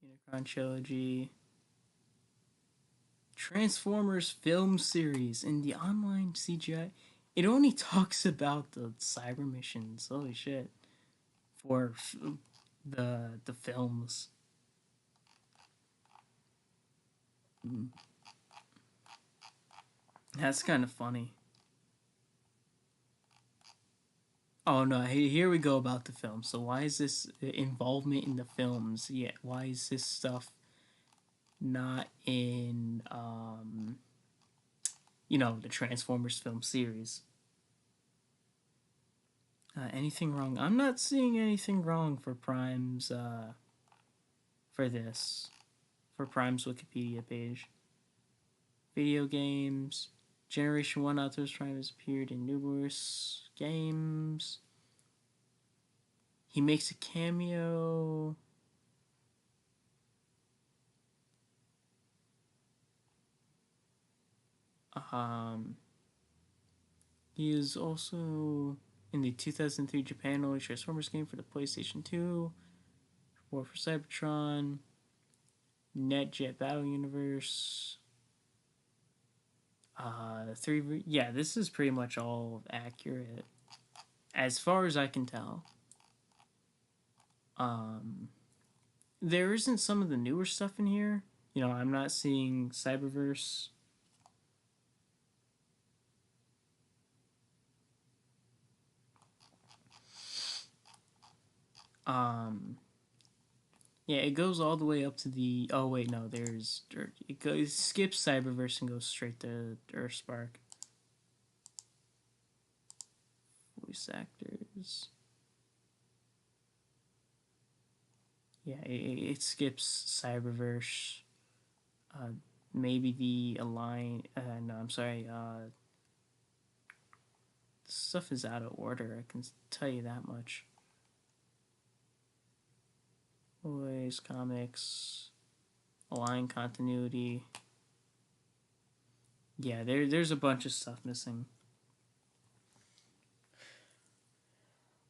[SPEAKER 1] Unicron trilogy. Transformers film series in the online CGI. It only talks about the cyber missions. Holy shit! For the films. Mm. That's kind of funny. Oh no, here we go about the film. So why is this involvement in the films? Yeah, why is this stuff not in the Transformers film series? Anything wrong? I'm not seeing anything wrong for Prime's for this for Prime's Wikipedia page. Video games. Generation 1 Optimus Prime has appeared in numerous games. He makes a cameo. Um, he is also in the 2003 Japan only Transformers game for the PlayStation 2, War for Cybertron, NetJet Battle Universe. Yeah, this is pretty much all accurate as far as I can tell. Um, there isn't some of the newer stuff in here. I'm not seeing Cyberverse. Um, yeah, it goes all the way up to the. Oh wait, no, it skips Cyberverse and goes straight to Earthspark. Voice actors. Yeah, it skips Cyberverse. Uh, Maybe the align. No, I'm sorry. Stuff is out of order. I can tell you that much. Always comics, align continuity. Yeah, there's a bunch of stuff missing.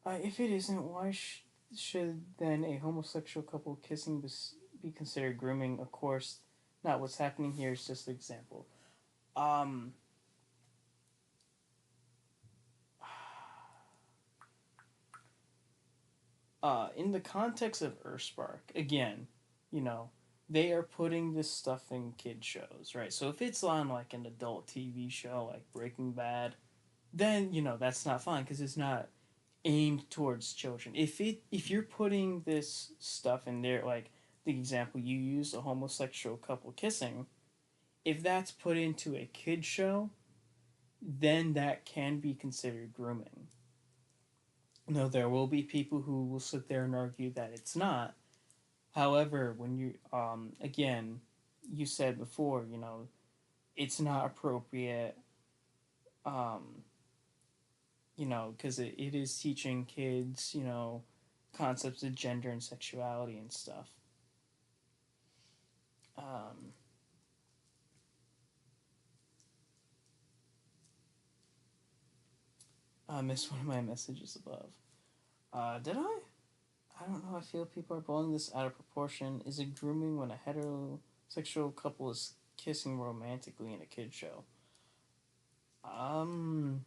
[SPEAKER 1] If it isn't, why should then a homosexual couple kissing be considered grooming? Of course, not what's happening here is just an example. Um, in the context of Earthspark, again, you know, they are putting this stuff in kid shows, right? So if it's on like an adult TV show like Breaking Bad, then that's not fine because it's not aimed towards children. If you're putting this stuff in there, like the example you used, a homosexual couple kissing, if that's put into a kid show, then that can be considered grooming. No, there will be people who will sit there and argue that it's not. However, when you again, you said before, it's not appropriate, um, because it is teaching kids, concepts of gender and sexuality and stuff. Um, I missed one of my messages above. Did I? I don't know. I feel people are blowing this out of proportion. Is it grooming when a heterosexual couple is kissing romantically in a kid show? Um.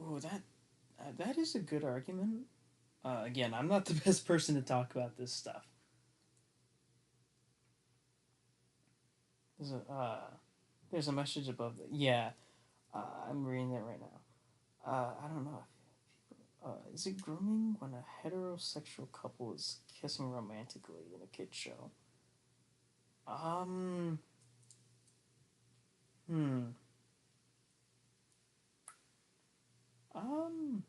[SPEAKER 1] Oh, that is a good argument. Again, I'm not the best person to talk about this stuff. There's a uh, there's a message above. Yeah, I'm reading that right now. I don't know. Is it grooming when a heterosexual couple is kissing romantically in a kids show? Um. Hmm. Um.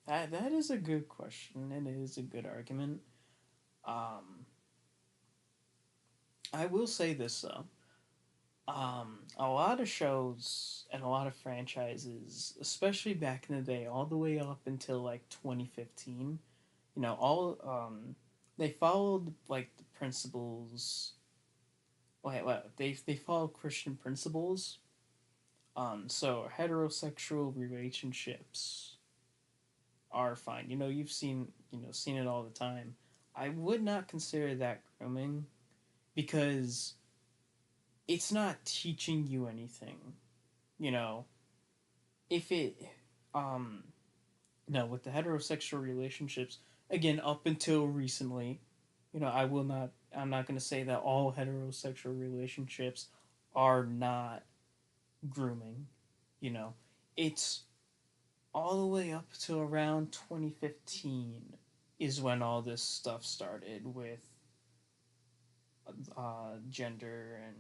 [SPEAKER 1] That is a good question. It is a good argument. Um. I will say this though. A lot of shows and a lot of franchises, especially back in the day, all the way up until like 2015, all they followed like the principles. They followed Christian principles. So heterosexual relationships are fine. You've seen it all the time. I would not consider that grooming because it's not teaching you anything. You know, if it um no, with the heterosexual relationships, again, up until recently, I'm not going to say that all heterosexual relationships are not grooming. you know it's all the way up to around 2015 is when all this stuff started with gender and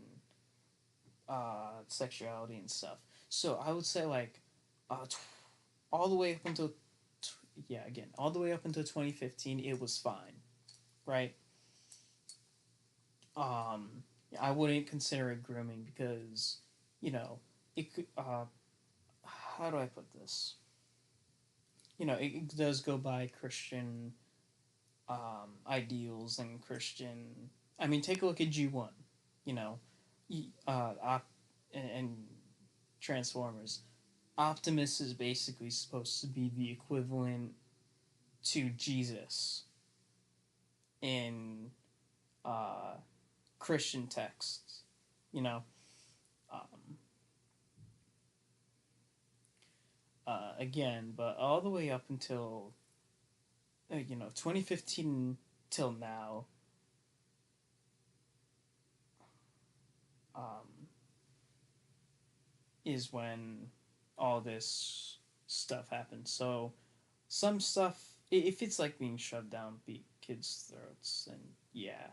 [SPEAKER 1] sexuality and stuff. So I would say like all the way up until yeah, again, all the way up until 2015 it was fine, right? um I wouldn't consider it grooming because you know it could how do I put this? It does go by Christian ideals and Christian. I mean, take a look at G1. You know, and Transformers. Optimus is basically supposed to be the equivalent to Jesus in uh, Christian texts. You know, um, again, but all the way up until 2015 till now. Um, is when all this stuff happens. So some stuff, if it's like being shoved down kids' throats, then yeah.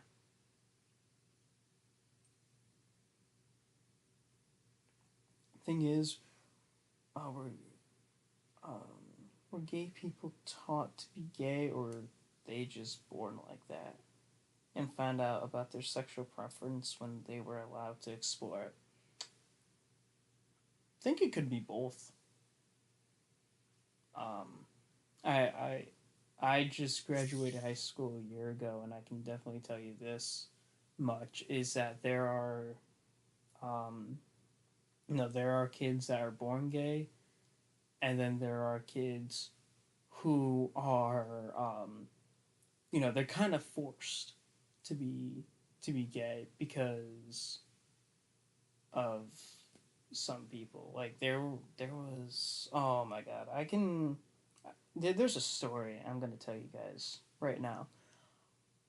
[SPEAKER 1] Thing is, we're gay people taught to be gay, or they just born like that and found out about their sexual preference when they were allowed to explore it. I think it could be both. Um, I I just graduated high school a year ago, and I can definitely tell you this much is that um, there are kids that are born gay, and then there are kids who are they're kind of forced to be gay because of some people. Like there was, oh my god, there's a story I'm gonna tell you guys right now.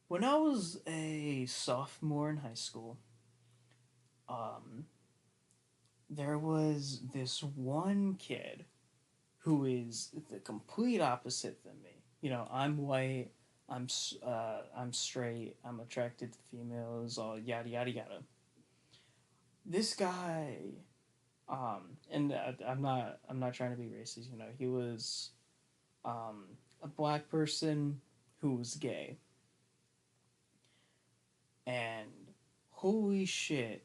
[SPEAKER 1] When I was a sophomore in high school, um, there was this one kid who is the complete opposite than me. I'm white, I'm straight, I'm attracted to females, all yada yada yada. This guy, and I'm not trying to be racist. He was um, a black person who was gay, and holy shit,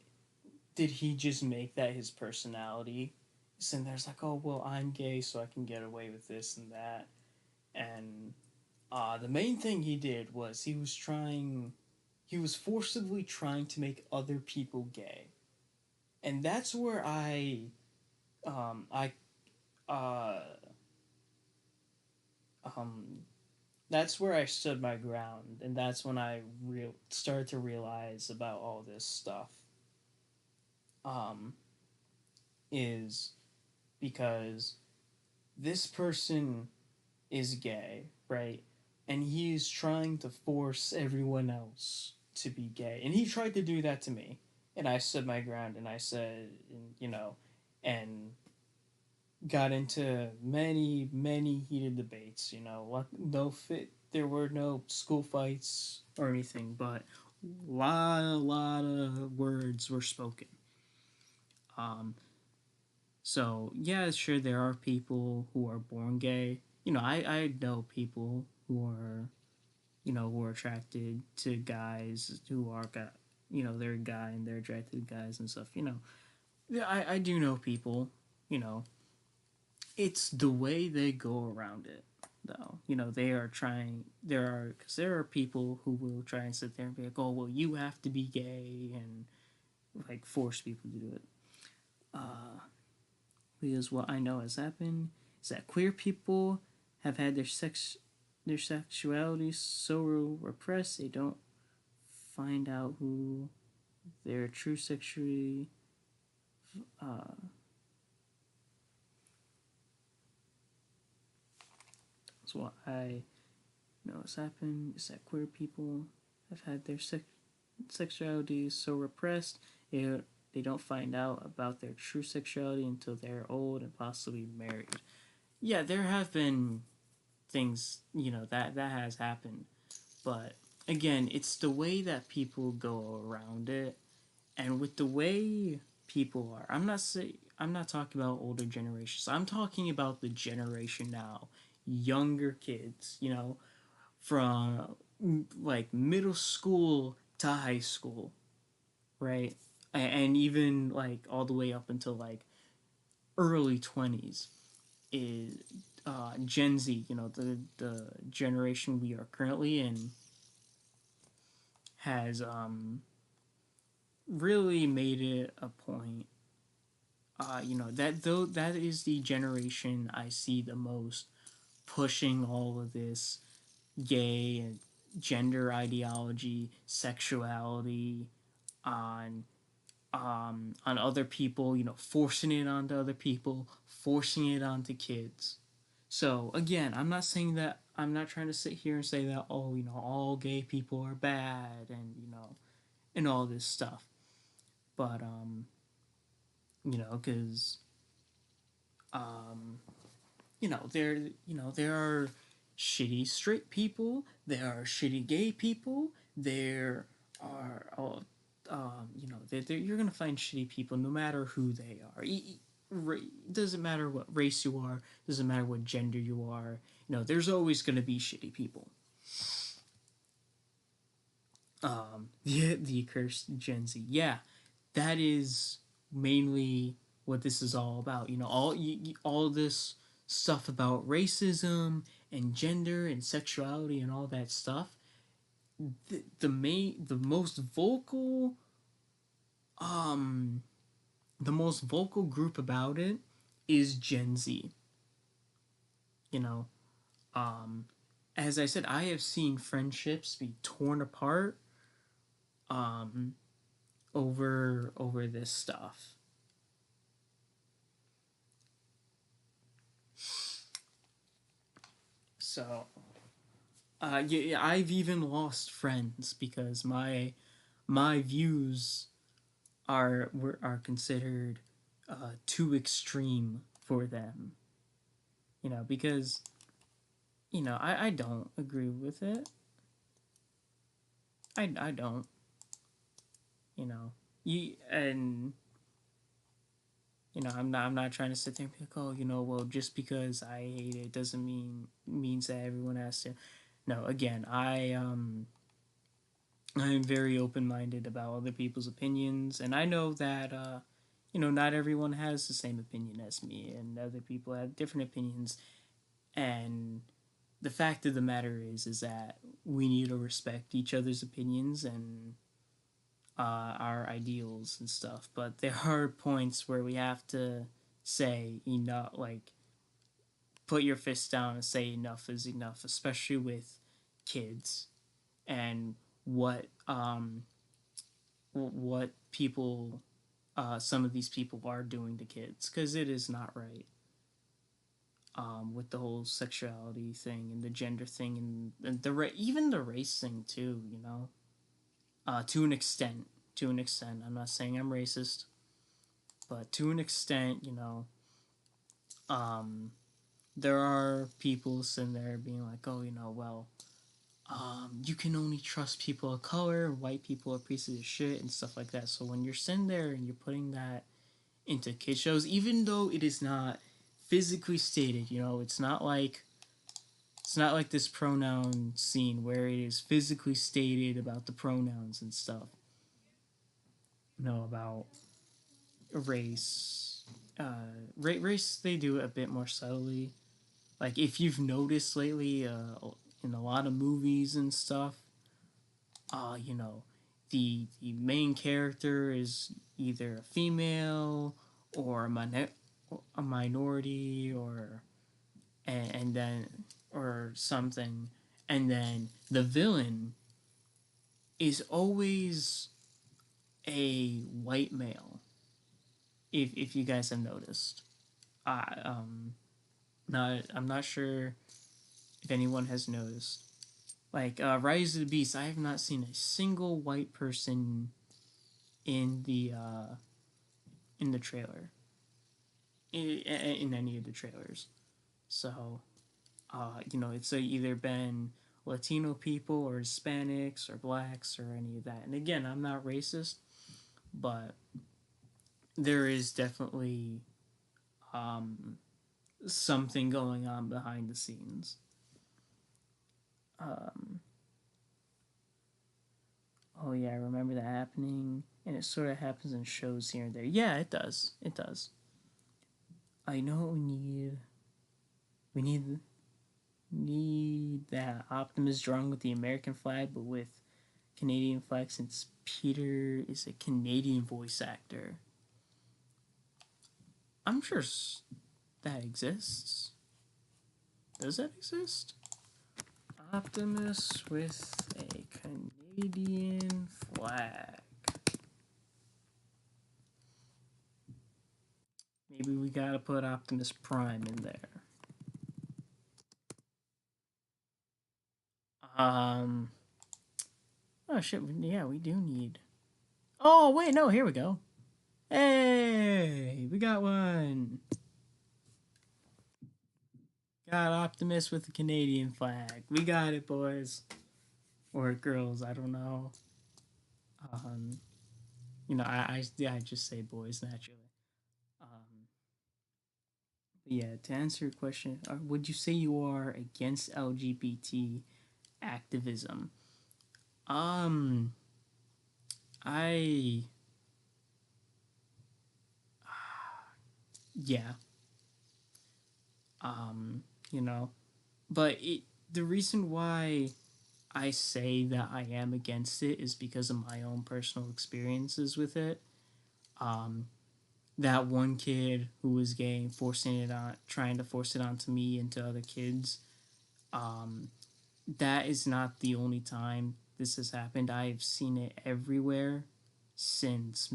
[SPEAKER 1] did he just make that his personality? And there's like, oh well, I'm gay, so I can get away with this and that. And the main thing he did was he was forcibly trying to make other people gay, and that's where I uh um that's where I stood my ground, and that's when I started to realize about all this stuff. Um, is because this person is gay, right? And he's trying to force everyone else to be gay. And he tried to do that to me. And I stood my ground and I said, and got into many, many heated debates, no fit. There were no school fights or anything, but a lot of words were spoken. Um, so yeah, sure, there are people who are born gay. I know people who are who are attracted to guys who are got they're a guy and they're attracted to guys and stuff. Yeah, I do know people. You know, it's the way they go around it, though. They are trying. There are people who will try and sit there and be like, oh well, you have to be gay and like force people to do it. Uh, because what I know has happened is that queer people have had their sexuality so repressed they don't find out who their true sexuality uh is. What I know has happened is that queer people have had their sexuality so repressed they don't find out about their true sexuality until they're old and possibly married. Yeah, there have been things that has happened, but again, it's the way that people go around it, and with the way people are. I'm not talking about older generations. I'm talking about the generation now, younger kids. From like middle school to high school, right? And even like all the way up until like early 20s is Gen Z. The generation we are currently in has really made it a point. That though that is the generation I see the most pushing all of this gay and gender ideology, sexuality on on other people. Forcing it onto other people, forcing it onto kids. So again, I'm not saying that. I'm not trying to sit here and say that all gay people are bad and and all this stuff. But because um, there are shitty straight people, there are shitty gay people, there are you're gonna find shitty people no matter who they are. Doesn't matter what race you are, doesn't matter what gender you are. There's always gonna be shitty people. The accursed Gen Z. Yeah, that is mainly what this is all about. You know, all this stuff about racism and gender and sexuality and all that stuff. The most vocal um the most vocal group about it is Gen Z. You know, um, as I said, I have seen friendships be torn apart um, over this stuff. So, yeah, I've even lost friends because my views are considered too extreme for them. You know, because I don't agree with it. I don't. You know, I'm not trying to sit there and be like, oh, well, just because I hate it doesn't means that everyone has to. No, again, I'm very open minded about other people's opinions, and I know that not everyone has the same opinion as me, and other people have different opinions. And the fact of the matter is that we need to respect each other's opinions and our ideals and stuff. But there are points where we have to say enough, like put your fist down and say enough is enough, especially with kids and what people some of these people are doing to kids because it is not right. With the whole sexuality thing and the gender thing and even the race thing too, to an extent. To an extent, I'm not saying I'm racist, but to an extent, um, there are people sitting there being like, oh, well, you can only trust people of color, white people are pieces of shit and stuff like that. So when you're sitting there and you're putting that into kid shows, even though it is not physically stated, it's not like this pronoun scene where it is physically stated about the pronouns and stuff. About race. Race they do it a bit more subtly. Like if you've noticed lately, in a lot of movies and stuff, you know, the main character is either a female or a minority or and then or something, and then the villain is always a white male. If you guys have noticed, I not I'm not sure if anyone has noticed. Like Rise of the Beast, I have not seen a single white person in the trailer, in any of the trailers. So, it's either been Latino people or Hispanics or blacks or any of that. And again, I'm not racist, but there is definitely um, something going on behind the scenes. Um, oh yeah, I remember that happening, and it sort of happens in shows here and there. Yeah, it does. It does. I know we need that Optimus drawing with the American flag, but with Canadian flag since Peter is a Canadian voice actor. I'm sure that exists. Does that exist? Optimus with a Canadian flag. Maybe we gotta put Optimus Prime in there. Um. Oh shit. Yeah, we do need. Oh wait, no. Here we go. Hey, we got one. Got Optimus with the Canadian flag. We got it, boys or girls. I don't know. Um, I just say boys naturally. Um, yeah. To answer your question, would you say you are against LGBT activism? Um, I yeah. Um, you know, but the reason why I say that I am against it is because of my own personal experiences with it. Um, that one kid who was gay, forcing it on, trying to force it onto me and to other kids. Um, that is not the only time this has happened. I've seen it everywhere since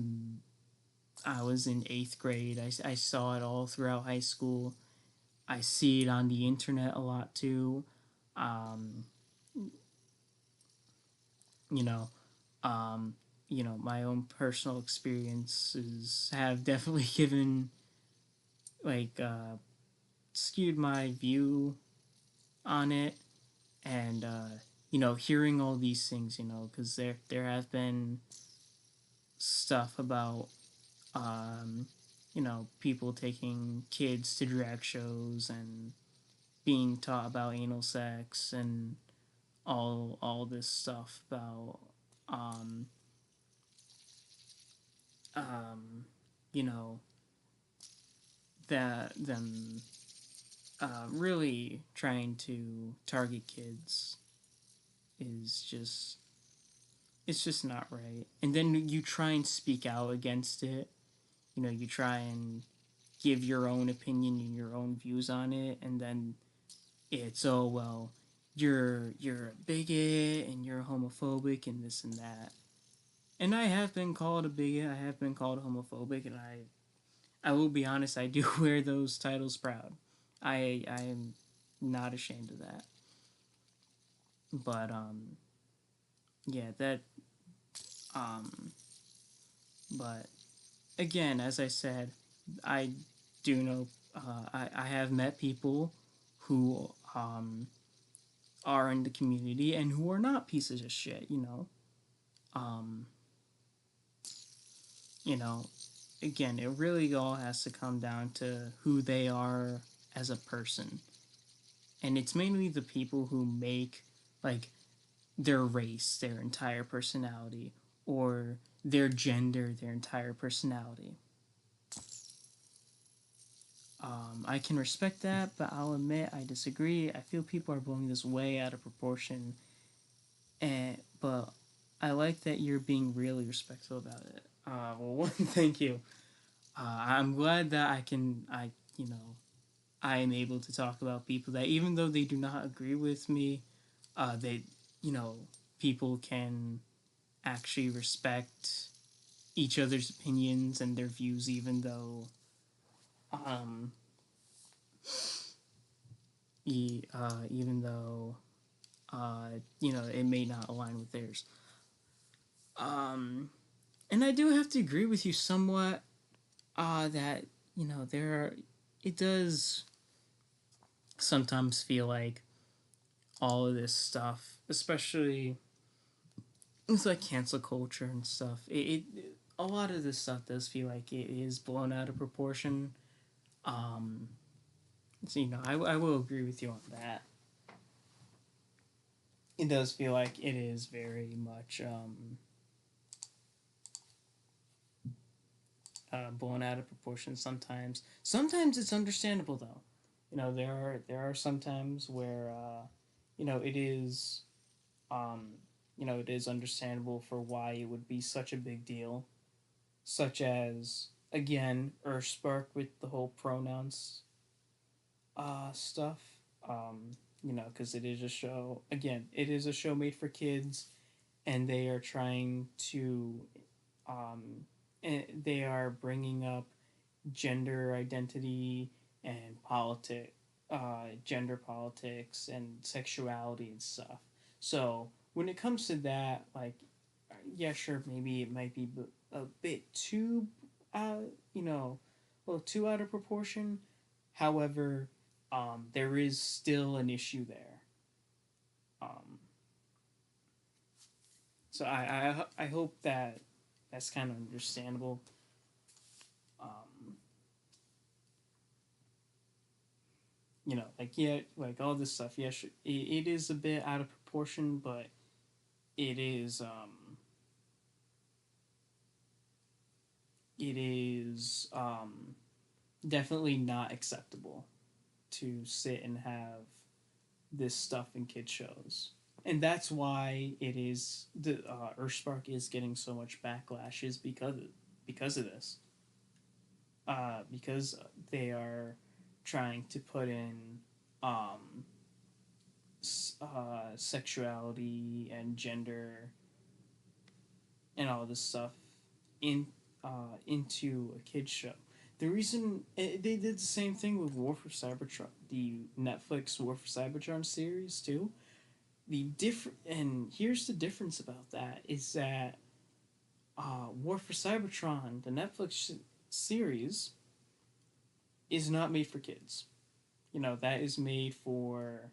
[SPEAKER 1] I was in eighth grade. I saw it all throughout high school. I see it on the internet a lot too. Um, you know, um, my own personal experiences have definitely given like skewed my view on it, and hearing all these things, because there have been stuff about people taking kids to drag shows and being taught about anal sex and all this stuff about um um you know that them really trying to target kids is just it's just not right. And then you try and speak out against it. You try and give your own opinion and your own views on it, and then it's, oh well, you're a bigot and you're homophobic and this and that. And I have been called a bigot, I have been called homophobic, and I will be honest, I do wear those titles proud. I am not ashamed of that. But yeah, that um but again, as I said, I do know I have met people who are in the community and who are not pieces of shit. Um, you know, again, it really all has to come down to who they are as a person. And it's mainly the people who make like their race their entire personality, or their gender their entire personality. I can respect that, but I'll admit I disagree. I feel people are blowing this way out of proportion, but I like that you're being really respectful about it. Well, one, thank you. I'm glad that I am able to talk about people that, even though they do not agree with me, they, you know, people can actually respect each other's opinions and their views, even though, um, even though, it may not align with theirs. Um, and I do have to agree with you somewhat, that, there are, it does sometimes feel like all of this stuff, especially with like cancel culture and stuff, a lot of this stuff does feel like it is blown out of proportion. Um, so, I will agree with you on that. It does feel like it is very much blown out of proportion sometimes. Sometimes it's understandable though. There are some times where it is um, it is understandable for why it would be such a big deal, such as, again, Earthspark with the whole pronouns stuff. Because it is a show. Again, it is a show made for kids, and they are trying to, um, they are bringing up gender identity and gender politics and sexuality and stuff. So when it comes to that, like, yeah, sure, maybe it might be a bit too, uh, you know, too out of proportion. However, there is still an issue there. Um, so I hope that that's kind of understandable. Um, like, yeah, like all this stuff. Yeah, it is a bit out of proportion, but it is it is definitely not acceptable to sit and have this stuff in kid shows. And that's why it is the Earthspark is getting so much backlash is because of this. Because they are trying to put in um, sexuality and gender and all this stuff in into a kids show. The reason they did the same thing with War for Cybertron, the Netflix War for Cybertron series too. The different and here's the difference about that is that War for Cybertron, the Netflix series, is not made for kids. You know that is made for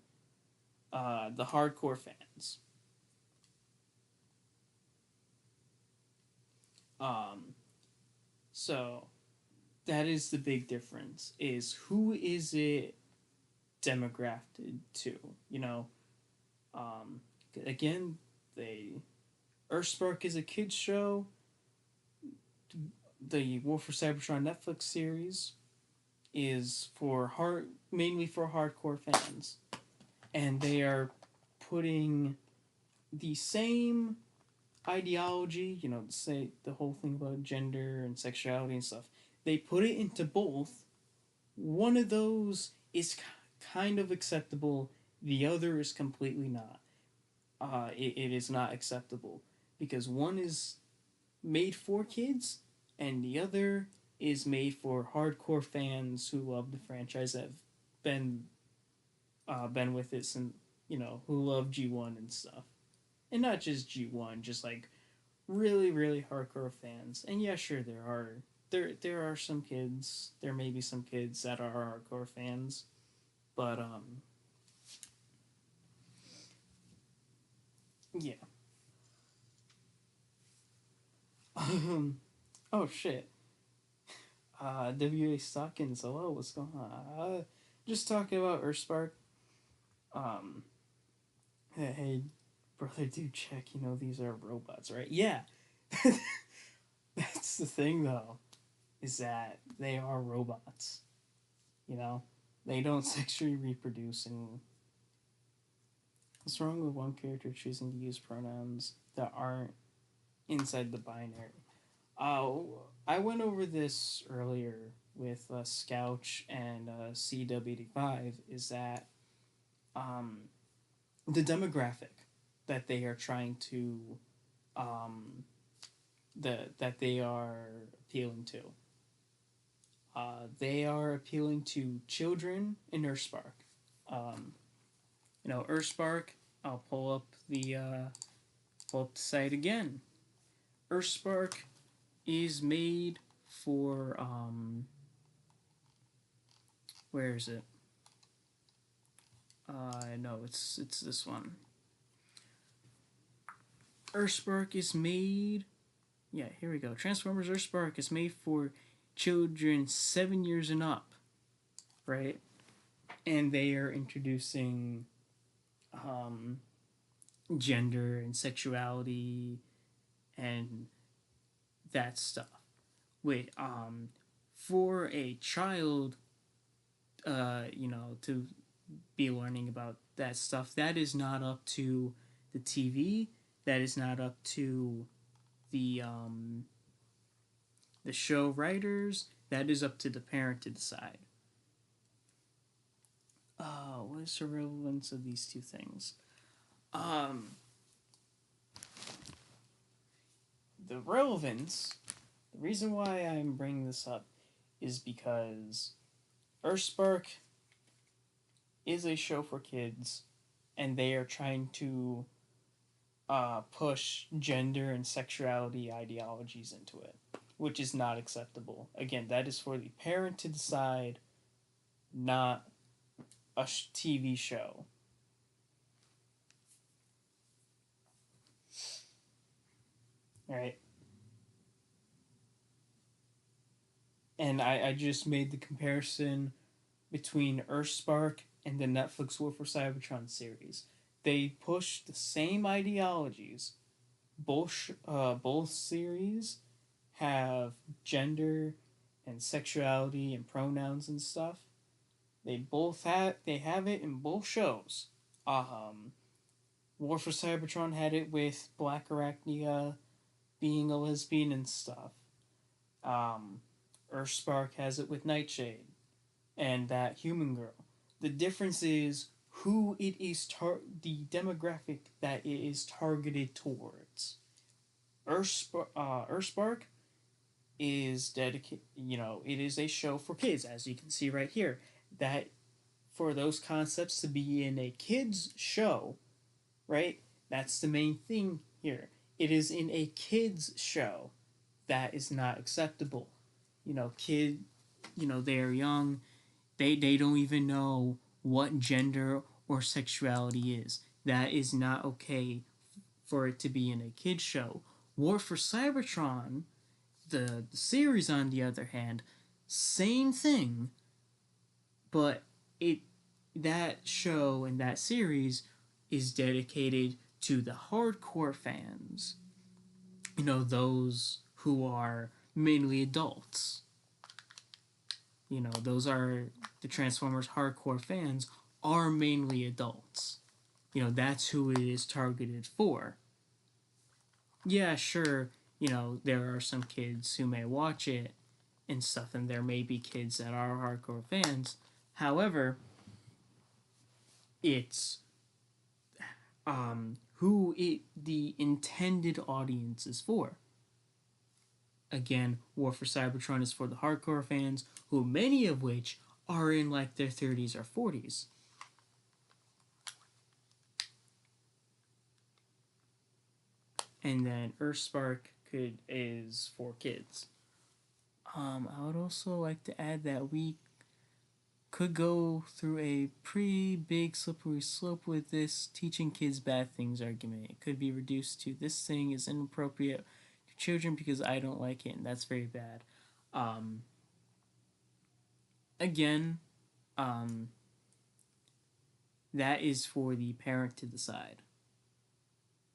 [SPEAKER 1] the hardcore fans. Um, so that is the big difference. Is who is it demographic to? You know, um, again, they Earthspark is a kids show. The War for Cybertron Netflix series is for mainly for hardcore fans, and they are putting the same ideology, you know, say the whole thing about gender and sexuality and stuff. They put it into both. One of those is kind of acceptable. The other is completely not. It is not acceptable because one is made for kids, and the other is made for hardcore fans who love the franchise that have been been with it since who love G1 and stuff, and not just G1, just like really hardcore fans. And yeah, sure, there are some kids, there may be some kids that are hardcore fans, but yeah. Oh shit. WA Stockings, hello, what's going on? Just talking about Earthspark. Um, hey, brother, dude, check. You know these are robots, right? Yeah. That's the thing, though, is that they are robots. You know, they don't sexually reproduce. And what's wrong with one character choosing to use pronouns that aren't inside the binary? I went over this earlier with Scouch and CW85. Is that um, the demographic that they are trying to that they are appealing to. They are appealing to children in Earthspark. Um, Earthspark. I'll pull up the site again. Earthspark is made for where is it? No, it's this one. Earthspark is made. Yeah, here we go. Transformers Earthspark is made for children 7 years and up, right? And they are introducing um, gender and sexuality and that stuff. Wait, for a child, to be learning about that stuff, that is not up to the TV. That is not up to the the show writers. That is up to the parent to decide. What is the relevance of these two things? Um, the relevance, the reason why I'm bringing this up is because Earthspark is a show for kids, and they are trying to push gender and sexuality ideologies into it, which is not acceptable. Again, that is for the parent to decide, not a TV show. All right. And I just made the comparison between Earthspark and the Netflix War for Cybertron series. they push the same ideologies. Both series have gender and sexuality and pronouns and stuff. They have it in both shows. Um, War for Cybertron had it with Black Arachnia being a lesbian and stuff. Um, Earthspark has it with Nightshade and that human girl. The difference is who it is the demographic that it is targeted towards. Earthspark is dedicated. It is a show for kids, as you can see right here. That for those concepts to be in a kids show, right? That's the main thing here. It is in a kids show. That is not acceptable. Kid. They're young. They don't even know what gender or sexuality is. That is not okay for it to be in a kids show. War for Cybertron, the series on the other hand, same thing, but it that show and that series is dedicated to the hardcore fans. Those who are mainly adults. Those are the Transformers hardcore fans are mainly adults. That's who it is targeted for. Yeah, sure, there are some kids who may watch it and stuff, and there may be kids that are hardcore fans. However, it's who the intended audience is for. Again, War for Cybertron is for the hardcore fans, who many of which are in like their 30s or 40s. And then Earthspark is for kids. I would also like to add that we could go through a pretty big slippery slope with this teaching kids bad things argument. It could be reduced to this thing is inappropriate to children because I don't like it, and that's very bad. Um, again, um, that is for the parent to decide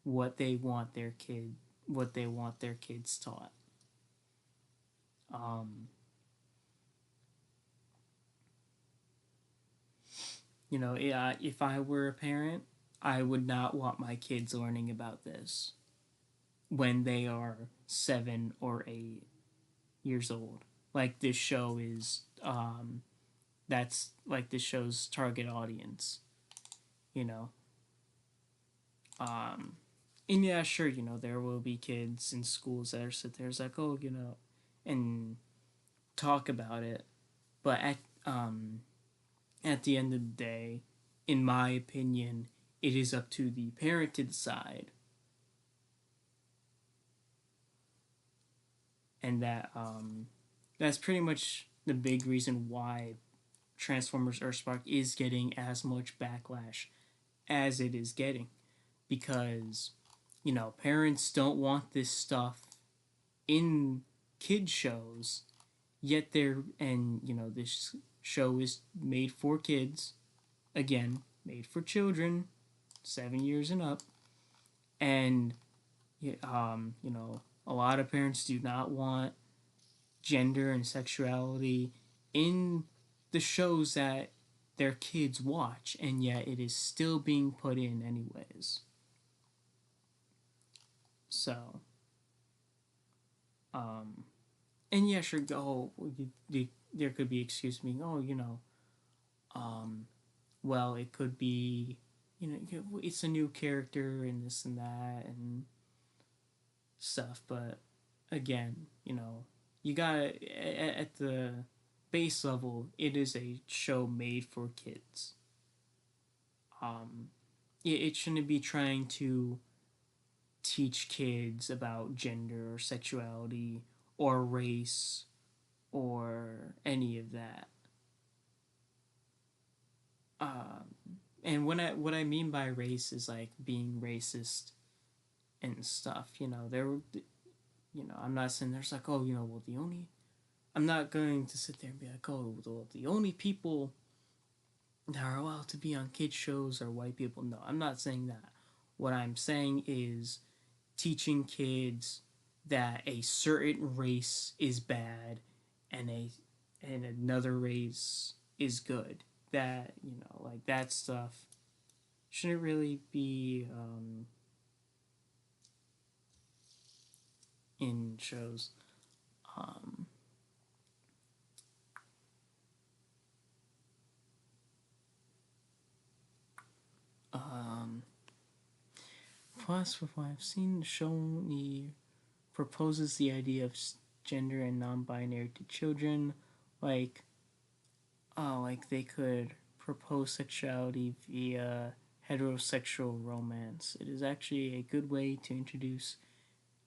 [SPEAKER 1] what they want their kids taught. Um, if I were a parent, I would not want my kids learning about this when they are 7 or 8 years old. Like this show is, that's like this show's target audience. You know, um, and yeah, sure, there will be kids in schools that are sit there, it's like, oh, and talk about it, but at the end of the day, in my opinion, it is up to the parent to decide, and that's pretty much the big reason why Transformers Earthspark is getting as much backlash as it is getting, because parents don't want this stuff in kid shows, yet this show is made for kids, again, made for children 7 years and up, and a lot of parents do not want gender and sexuality in the shows that their kids watch, and yet it is still being put in anyways. So, um, and yeah, sure, go. There could be excuse me. Oh, um, well, it could be, it's a new character and this and that and stuff. But again, you got at the base level, it is a show made for kids. Um, it shouldn't be trying to teach kids about gender or sexuality or race or any of that. Um, and what I mean by race is like being racist and stuff. I'm not saying there's like, oh, well, the only. I'm not going to sit there and be like, oh, well, the only people that are allowed to be on kids shows are white people. No, I'm not saying that. What I'm saying is teaching kids that a certain race is bad and another race is good. That, like that stuff shouldn't really be in shows. Um, um, Plus, from what I've seen, the show proposes the idea of gender and non-binary to children, like like they could propose sexuality via heterosexual romance. It is actually a good way to introduce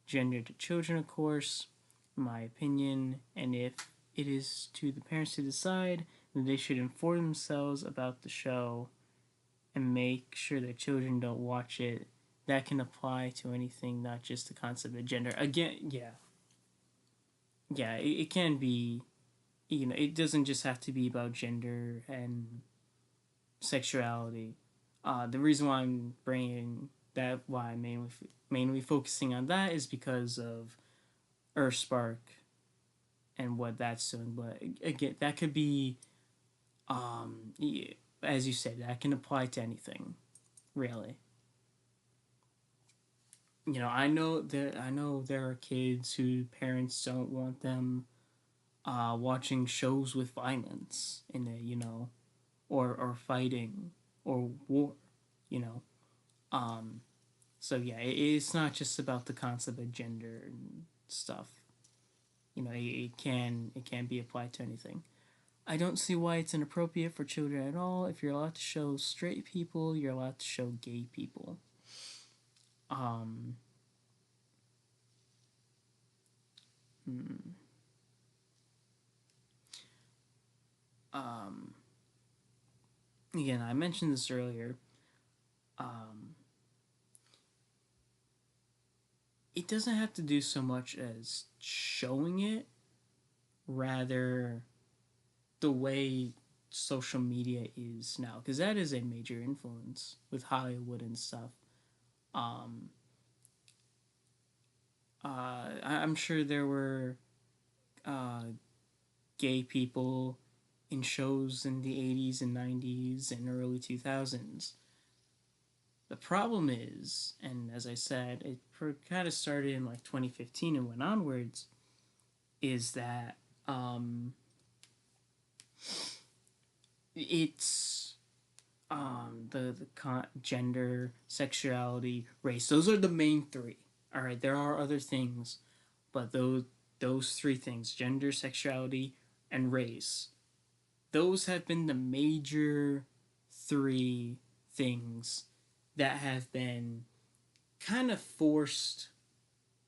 [SPEAKER 1] gender to children, of course, in my opinion. And if it is to the parents to decide, then they should inform themselves about the show and make sure that children don't watch it. That can apply to anything, not just the concept of gender. Again, yeah, it can be. It doesn't just have to be about gender and sexuality. The reason why I'm bringing that, why I'm mainly focusing on that, is because of Earthspark and what that's doing. But again, that could be, yeah, as you said, that can apply to anything, really. I know there are kids who parents don't want them watching shows with violence in it, or fighting or war, you know. Um, so yeah, it's not just about the concept of gender and stuff. It can be applied to anything. I don't see why it's inappropriate for children at all. If you're allowed to show straight people, you're allowed to show gay people. Um, hmm, um, Again, I mentioned this earlier. Um, it doesn't have to do so much as showing it, rather the way social media is now, because that is a major influence with Hollywood and stuff. Um, I'm sure there were uh, gay people in shows in the 80s and 90s and early 2000s. The problem is, and as I said, it kind of started in like 2015 and went onwards, is that it's gender, sexuality, race. Those are the main three. All right, there are other things, but those three things: gender, sexuality, and race. Those have been the major three things that have been kind of forced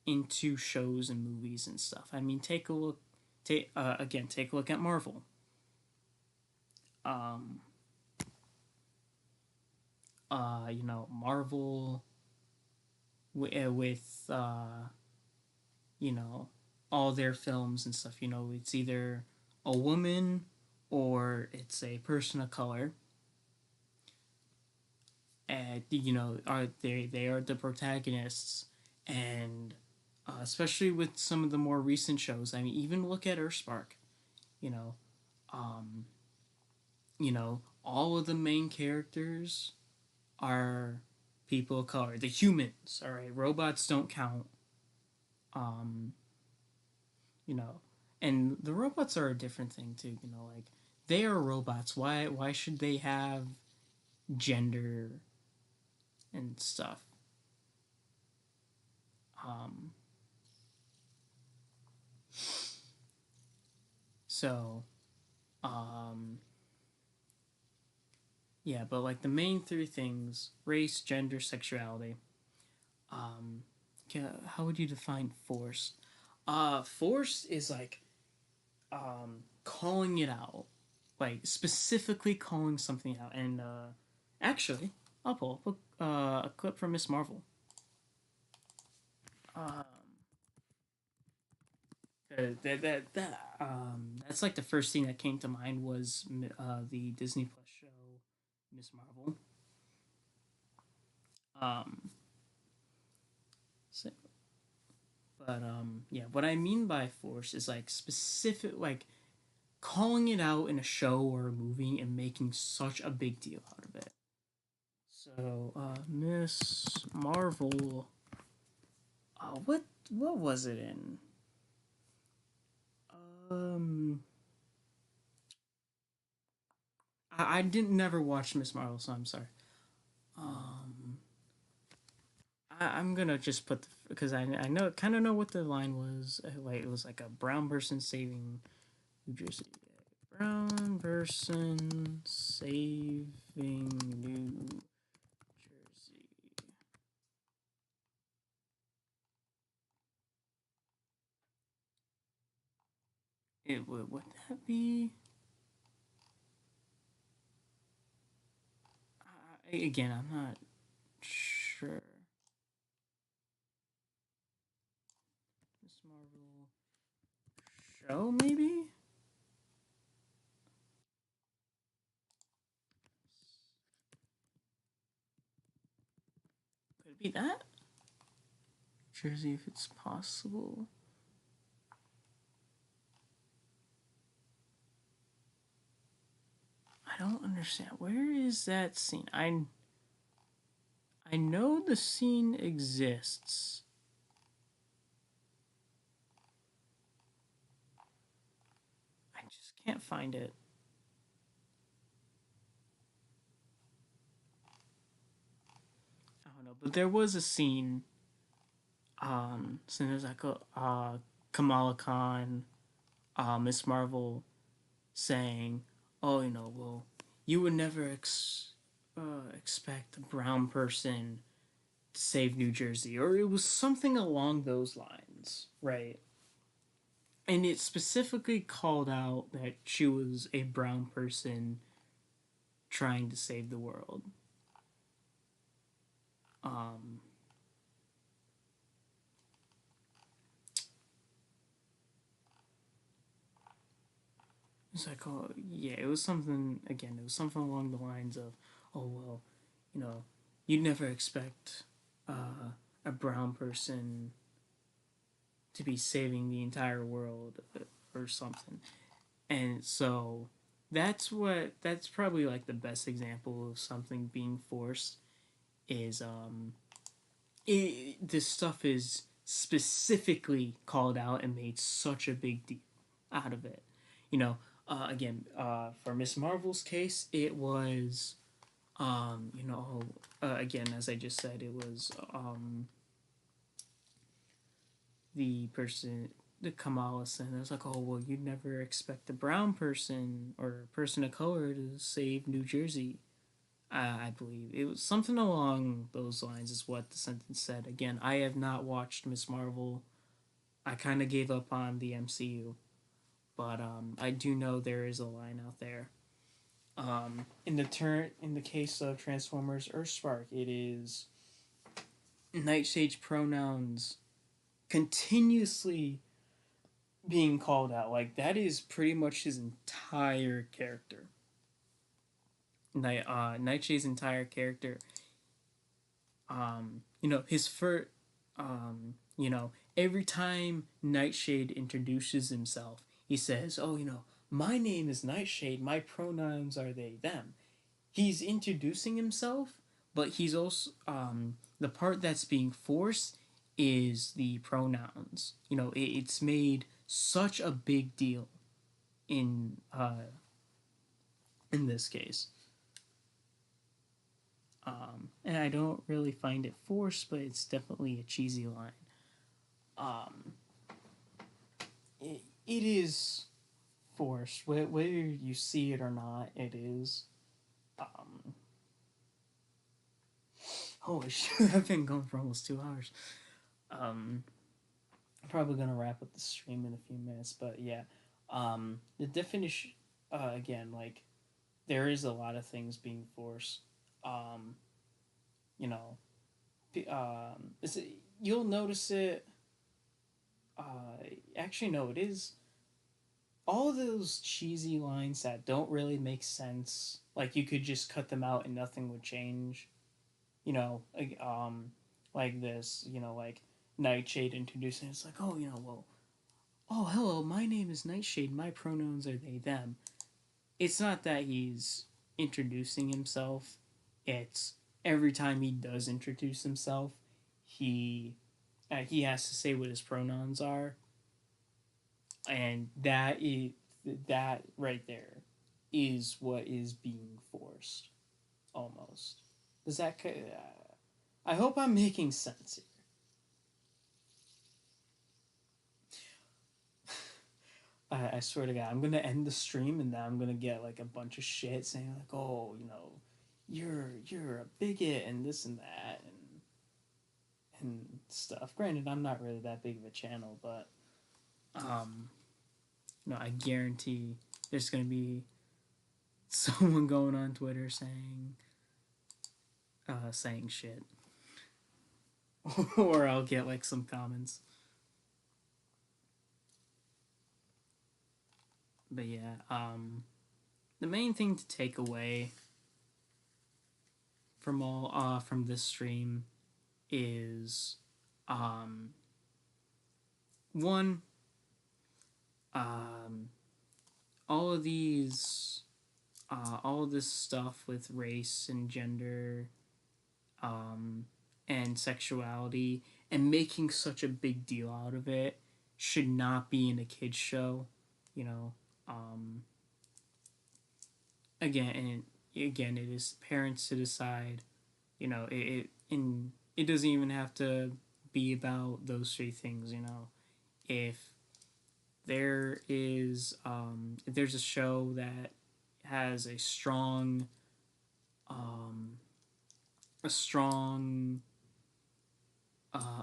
[SPEAKER 1] into shows and movies and stuff. I mean, take a look. Take a look at Marvel. Um, Marvel with you know all their films and stuff. It's either a woman or it's a person of color, and are they are the protagonists, and especially with some of the more recent shows. I mean, even look at Earthspark. You know, um, all of the main characters are people of color. The humans, all right, robots don't count. Um, you know, and the robots are a different thing too. Like they are robots. Why should they have gender and stuff? Um, so um, yeah, but like the main three things: race, gender, sexuality. Um, how would you define force? Force is like calling it out, like specifically calling something out. And actually, I'll pull up a clip from Miss Marvel. Um, that's like the first thing that came to mind was the Disney Plus show Miss Marvel. Um, so, but yeah, what I mean by force is like specific, like calling it out in a show or a movie and making such a big deal out of it. So, Miss Marvel. What was it in? Um, I didn't never watch Miss Marvel, so I'm sorry. Um, I'm gonna just put because I know kind of know what the line was. Like it was like a brown person saving New Jersey. Brown person saving New Jersey. It would that be? Again, I'm not sure. Miss Marvel show maybe. Could it be that? Jersey, if it's possible. I don't understand. Where is that scene? I know the scene exists. I just can't find it. I don't know, but there was a scene. So there's like a Kamala Khan, Miss Marvel saying, "Oh, well, you would never expect a brown person to save New Jersey," or it was something along those lines, right? And it specifically called out that she was a brown person trying to save the world. Um, it's like, oh yeah, it was something again. It was something along the lines of, oh well, you know, you'd never expect a brown person to be saving the entire world or something. And so that's probably like the best example of something being forced is this stuff is specifically called out and made such a big deal out of it. You know, again, for Miss Marvel's case, it was, again, as I just said, it was the person, the Kamala said, it was like, oh, well, you'd never expect a brown person or a person of color to save New Jersey. I believe it was something along those lines, is what the sentence said. Again, I have not watched Miss Marvel. I kind of gave up on the MCU, but I do know there is a line out there. In the case of Transformers Earthspark, it is Nightshade's pronouns continuously being called out. Like that is pretty much his entire character. Nightshade's entire character. His first. Every time Nightshade introduces himself, he says, "Oh, my name is Nightshade. My pronouns are they them." He's introducing himself, but he's also the part that's being forced is the pronouns. It's made such a big deal in this case. And I don't really find it forced, but it's definitely a cheesy line. Um, it is forced, whether you see it or not. It is. Um, Holy shit! I've been going for almost 2 hours. Um, I'm probably gonna wrap up the stream in a few minutes, but yeah, the definition again, like there is a lot of things being forced. Um, you know, you'll notice it. Actually, no, it is all of those cheesy lines that don't really make sense Like you could just cut them out and nothing would change. You know, like this. You know, like Nightshade introducing. It's like, oh, you know, well, oh, hello, my name is Nightshade. My pronouns are they them. It's not that he's introducing himself. It's every time he does introduce himself, he has to say what his pronouns are, and that right there is what is being forced almost. Does that? I hope I'm making sense here. I swear to God, I'm gonna end the stream and then I'm gonna get like a bunch of shit saying like, oh, you know, you're a bigot and this and that and stuff. Granted, I'm not really that big of a channel, but um, no, I guarantee there's gonna be someone going on Twitter saying shit, or I'll get like some comments. But yeah, the main thing to take away from this stream is um one um all of these all of this stuff with race and gender um and sexuality and making such a big deal out of it should not be in a kids show, you know. um again it is parents to decide, you know. It doesn't even have to be about those three things, you know. If if there's a show that has um, a strong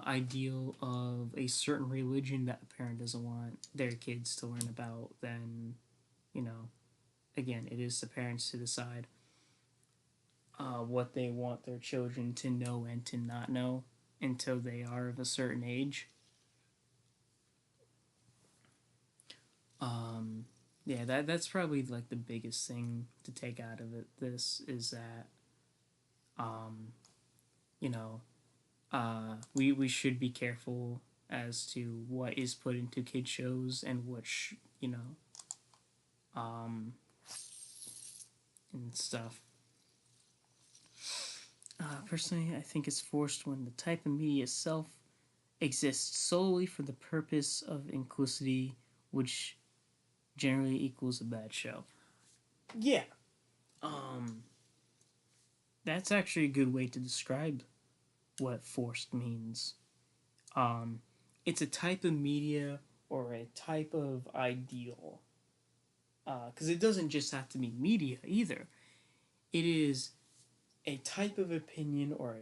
[SPEAKER 1] ideal of a certain religion that a parent doesn't want their kids to learn about, then, you know, again, it is the parents to decide what they want their children to know and to not know until they are of a certain age. Um, yeah, that's probably like the biggest thing to take out of it. This is that, um, you know, we should be careful as to what is put into kid shows and you know, and stuff. Personally, I think it's forced when the type of media itself exists solely for the purpose of inclusivity, which generally equals a bad show. Yeah. Um, that's actually a good way to describe what forced means. Um, it's a type of media or a type of ideal. Because it doesn't just have to be media either. It is a type of opinion or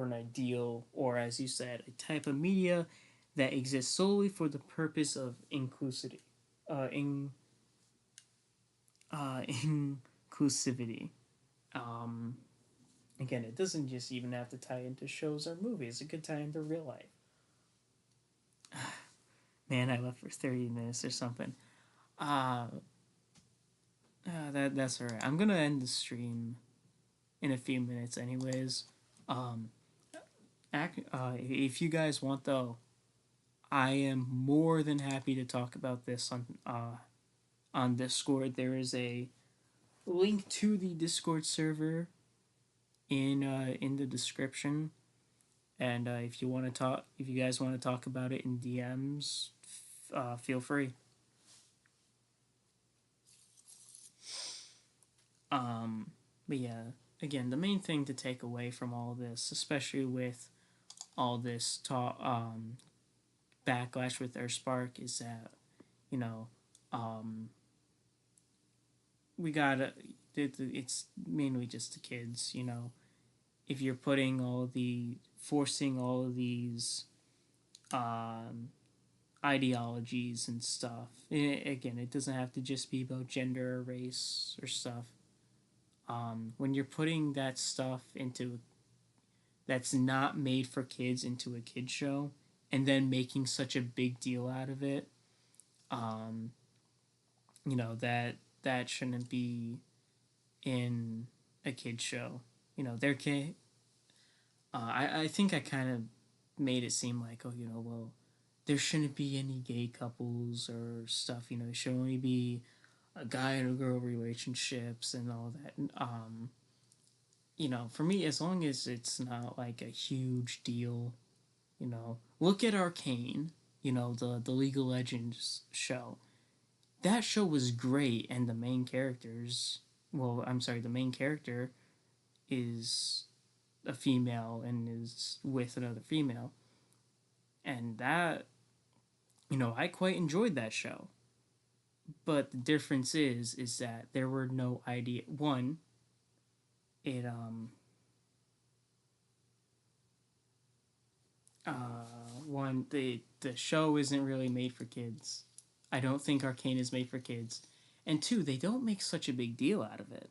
[SPEAKER 1] an ideal, or as you said, a type of media that exists solely for the purpose of inclusivity. In inclusivity. Um, Again, it doesn't just even have to tie into shows or movies. It could tie into real life. Man, I left for 30 minutes or something. Uh, that's alright. I'm gonna end the stream in a few minutes, anyways. Um, if you guys want, though, I am more than happy to talk about this on Discord. There is a link to the Discord server in the description, and if you guys want to talk about it in DMs, feel free. But yeah, again, the main thing to take away from all this, especially with all this backlash with Earthspark, is that, you know, um, we gotta. It's mainly just the kids, you know. If you're forcing all of these um, ideologies and stuff, again, it doesn't have to just be about gender or race or stuff. When you're putting that stuff into that's not made for kids into a kid show and then making such a big deal out of it, um, you know, that shouldn't be in a kid show. You know, there can. I think I kind of made it seem like, oh, well, there shouldn't be any gay couples or stuff. You know, it should only be a guy and a girl relationships and all that. For me, as long as it's not like a huge deal, look at Arcane. The League of Legends show. That show was great, and the main characters. Well, I'm sorry, the main character is a female and is with another female, and that I quite enjoyed that show. But the difference is that there were no idea. It one the show isn't really made for kids. I don't think Arcane is made for kids, and two, they don't make such a big deal out of it.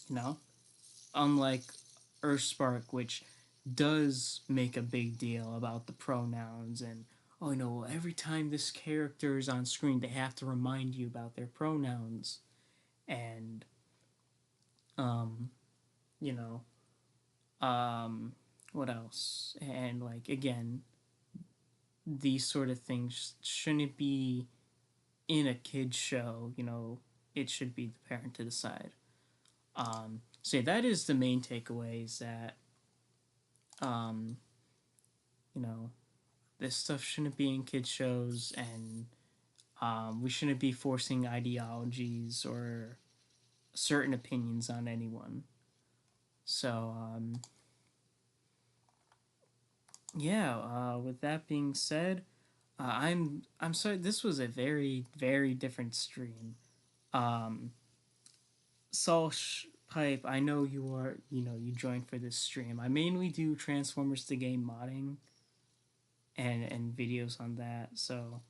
[SPEAKER 1] You know, unlike Earthspark, which does make a big deal about the pronouns and oh no, every time this character is on screen, they have to remind you about their pronouns and um, you know, what else? And like again, these sort of things shouldn't be in a kid's show. It should be the parent to decide. So yeah, that is the main takeaway is that um, you know, this stuff shouldn't be in kids shows and we shouldn't be forcing ideologies or certain opinions on anyone. So yeah. With that being said, I'm sorry. This was a very very different stream. Um, Pipe, I know you are. You joined for this stream. I mainly do Transformers the game modding and videos on that. So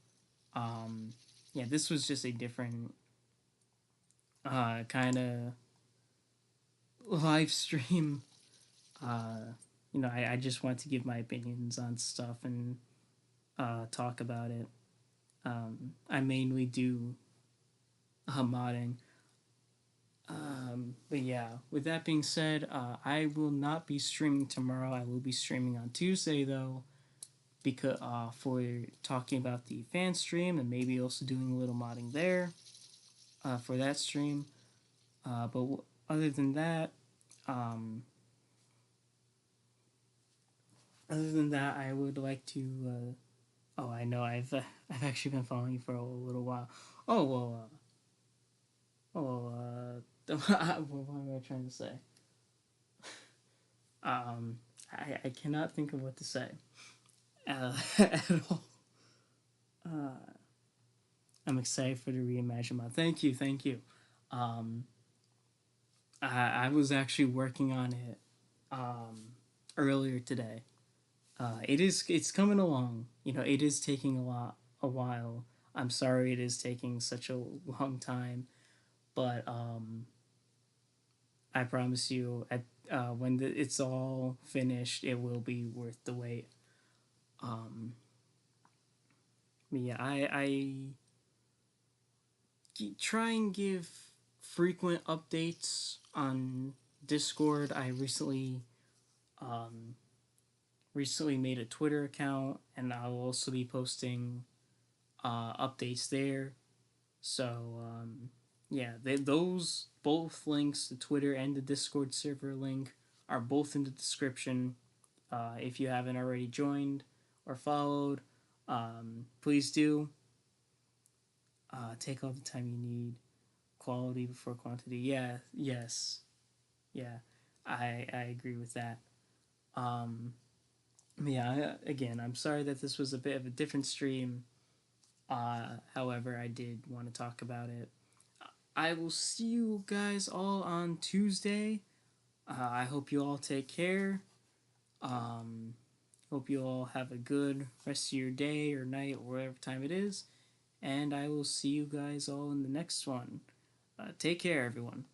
[SPEAKER 1] yeah, this was just a different kind of live stream. Uh, I just want to give my opinions on stuff and talk about it. I mainly do modding. But yeah, with that being said, I will not be streaming tomorrow. I will be streaming on Tuesday though, because for talking about the fan stream and maybe also doing a little modding there for that stream. But other than that, um, I would like to. Oh, I know. I've actually been following you for a little while. Oh well. What am I trying to say? Um, I cannot think of what to say at all. Uh, I'm excited for the Reimagine mod. Thank you, thank you. Um, I was actually working on it earlier today. It's coming along. It is taking a while. I'm sorry it is taking such a long time, but I promise you, at when it's all finished, it will be worth the wait. Um, yeah, I try and give frequent updates on Discord. I um, recently made a Twitter account, and I'll also be posting updates there. So yeah, those both links, the Twitter and the Discord server link, are both in the description. If you haven't already joined or followed, please do. Take all the time you need. Quality before quantity. Yeah. Yes. Yeah. I agree with that. Um, yeah. Again, I'm sorry that this was a bit of a different stream. However, I did want to talk about it. I will see you guys all on Tuesday. I hope you all take care. Um, Hope you all have a good rest of your day or night or whatever time it is. And I will see you guys all in the next one. Take care, everyone.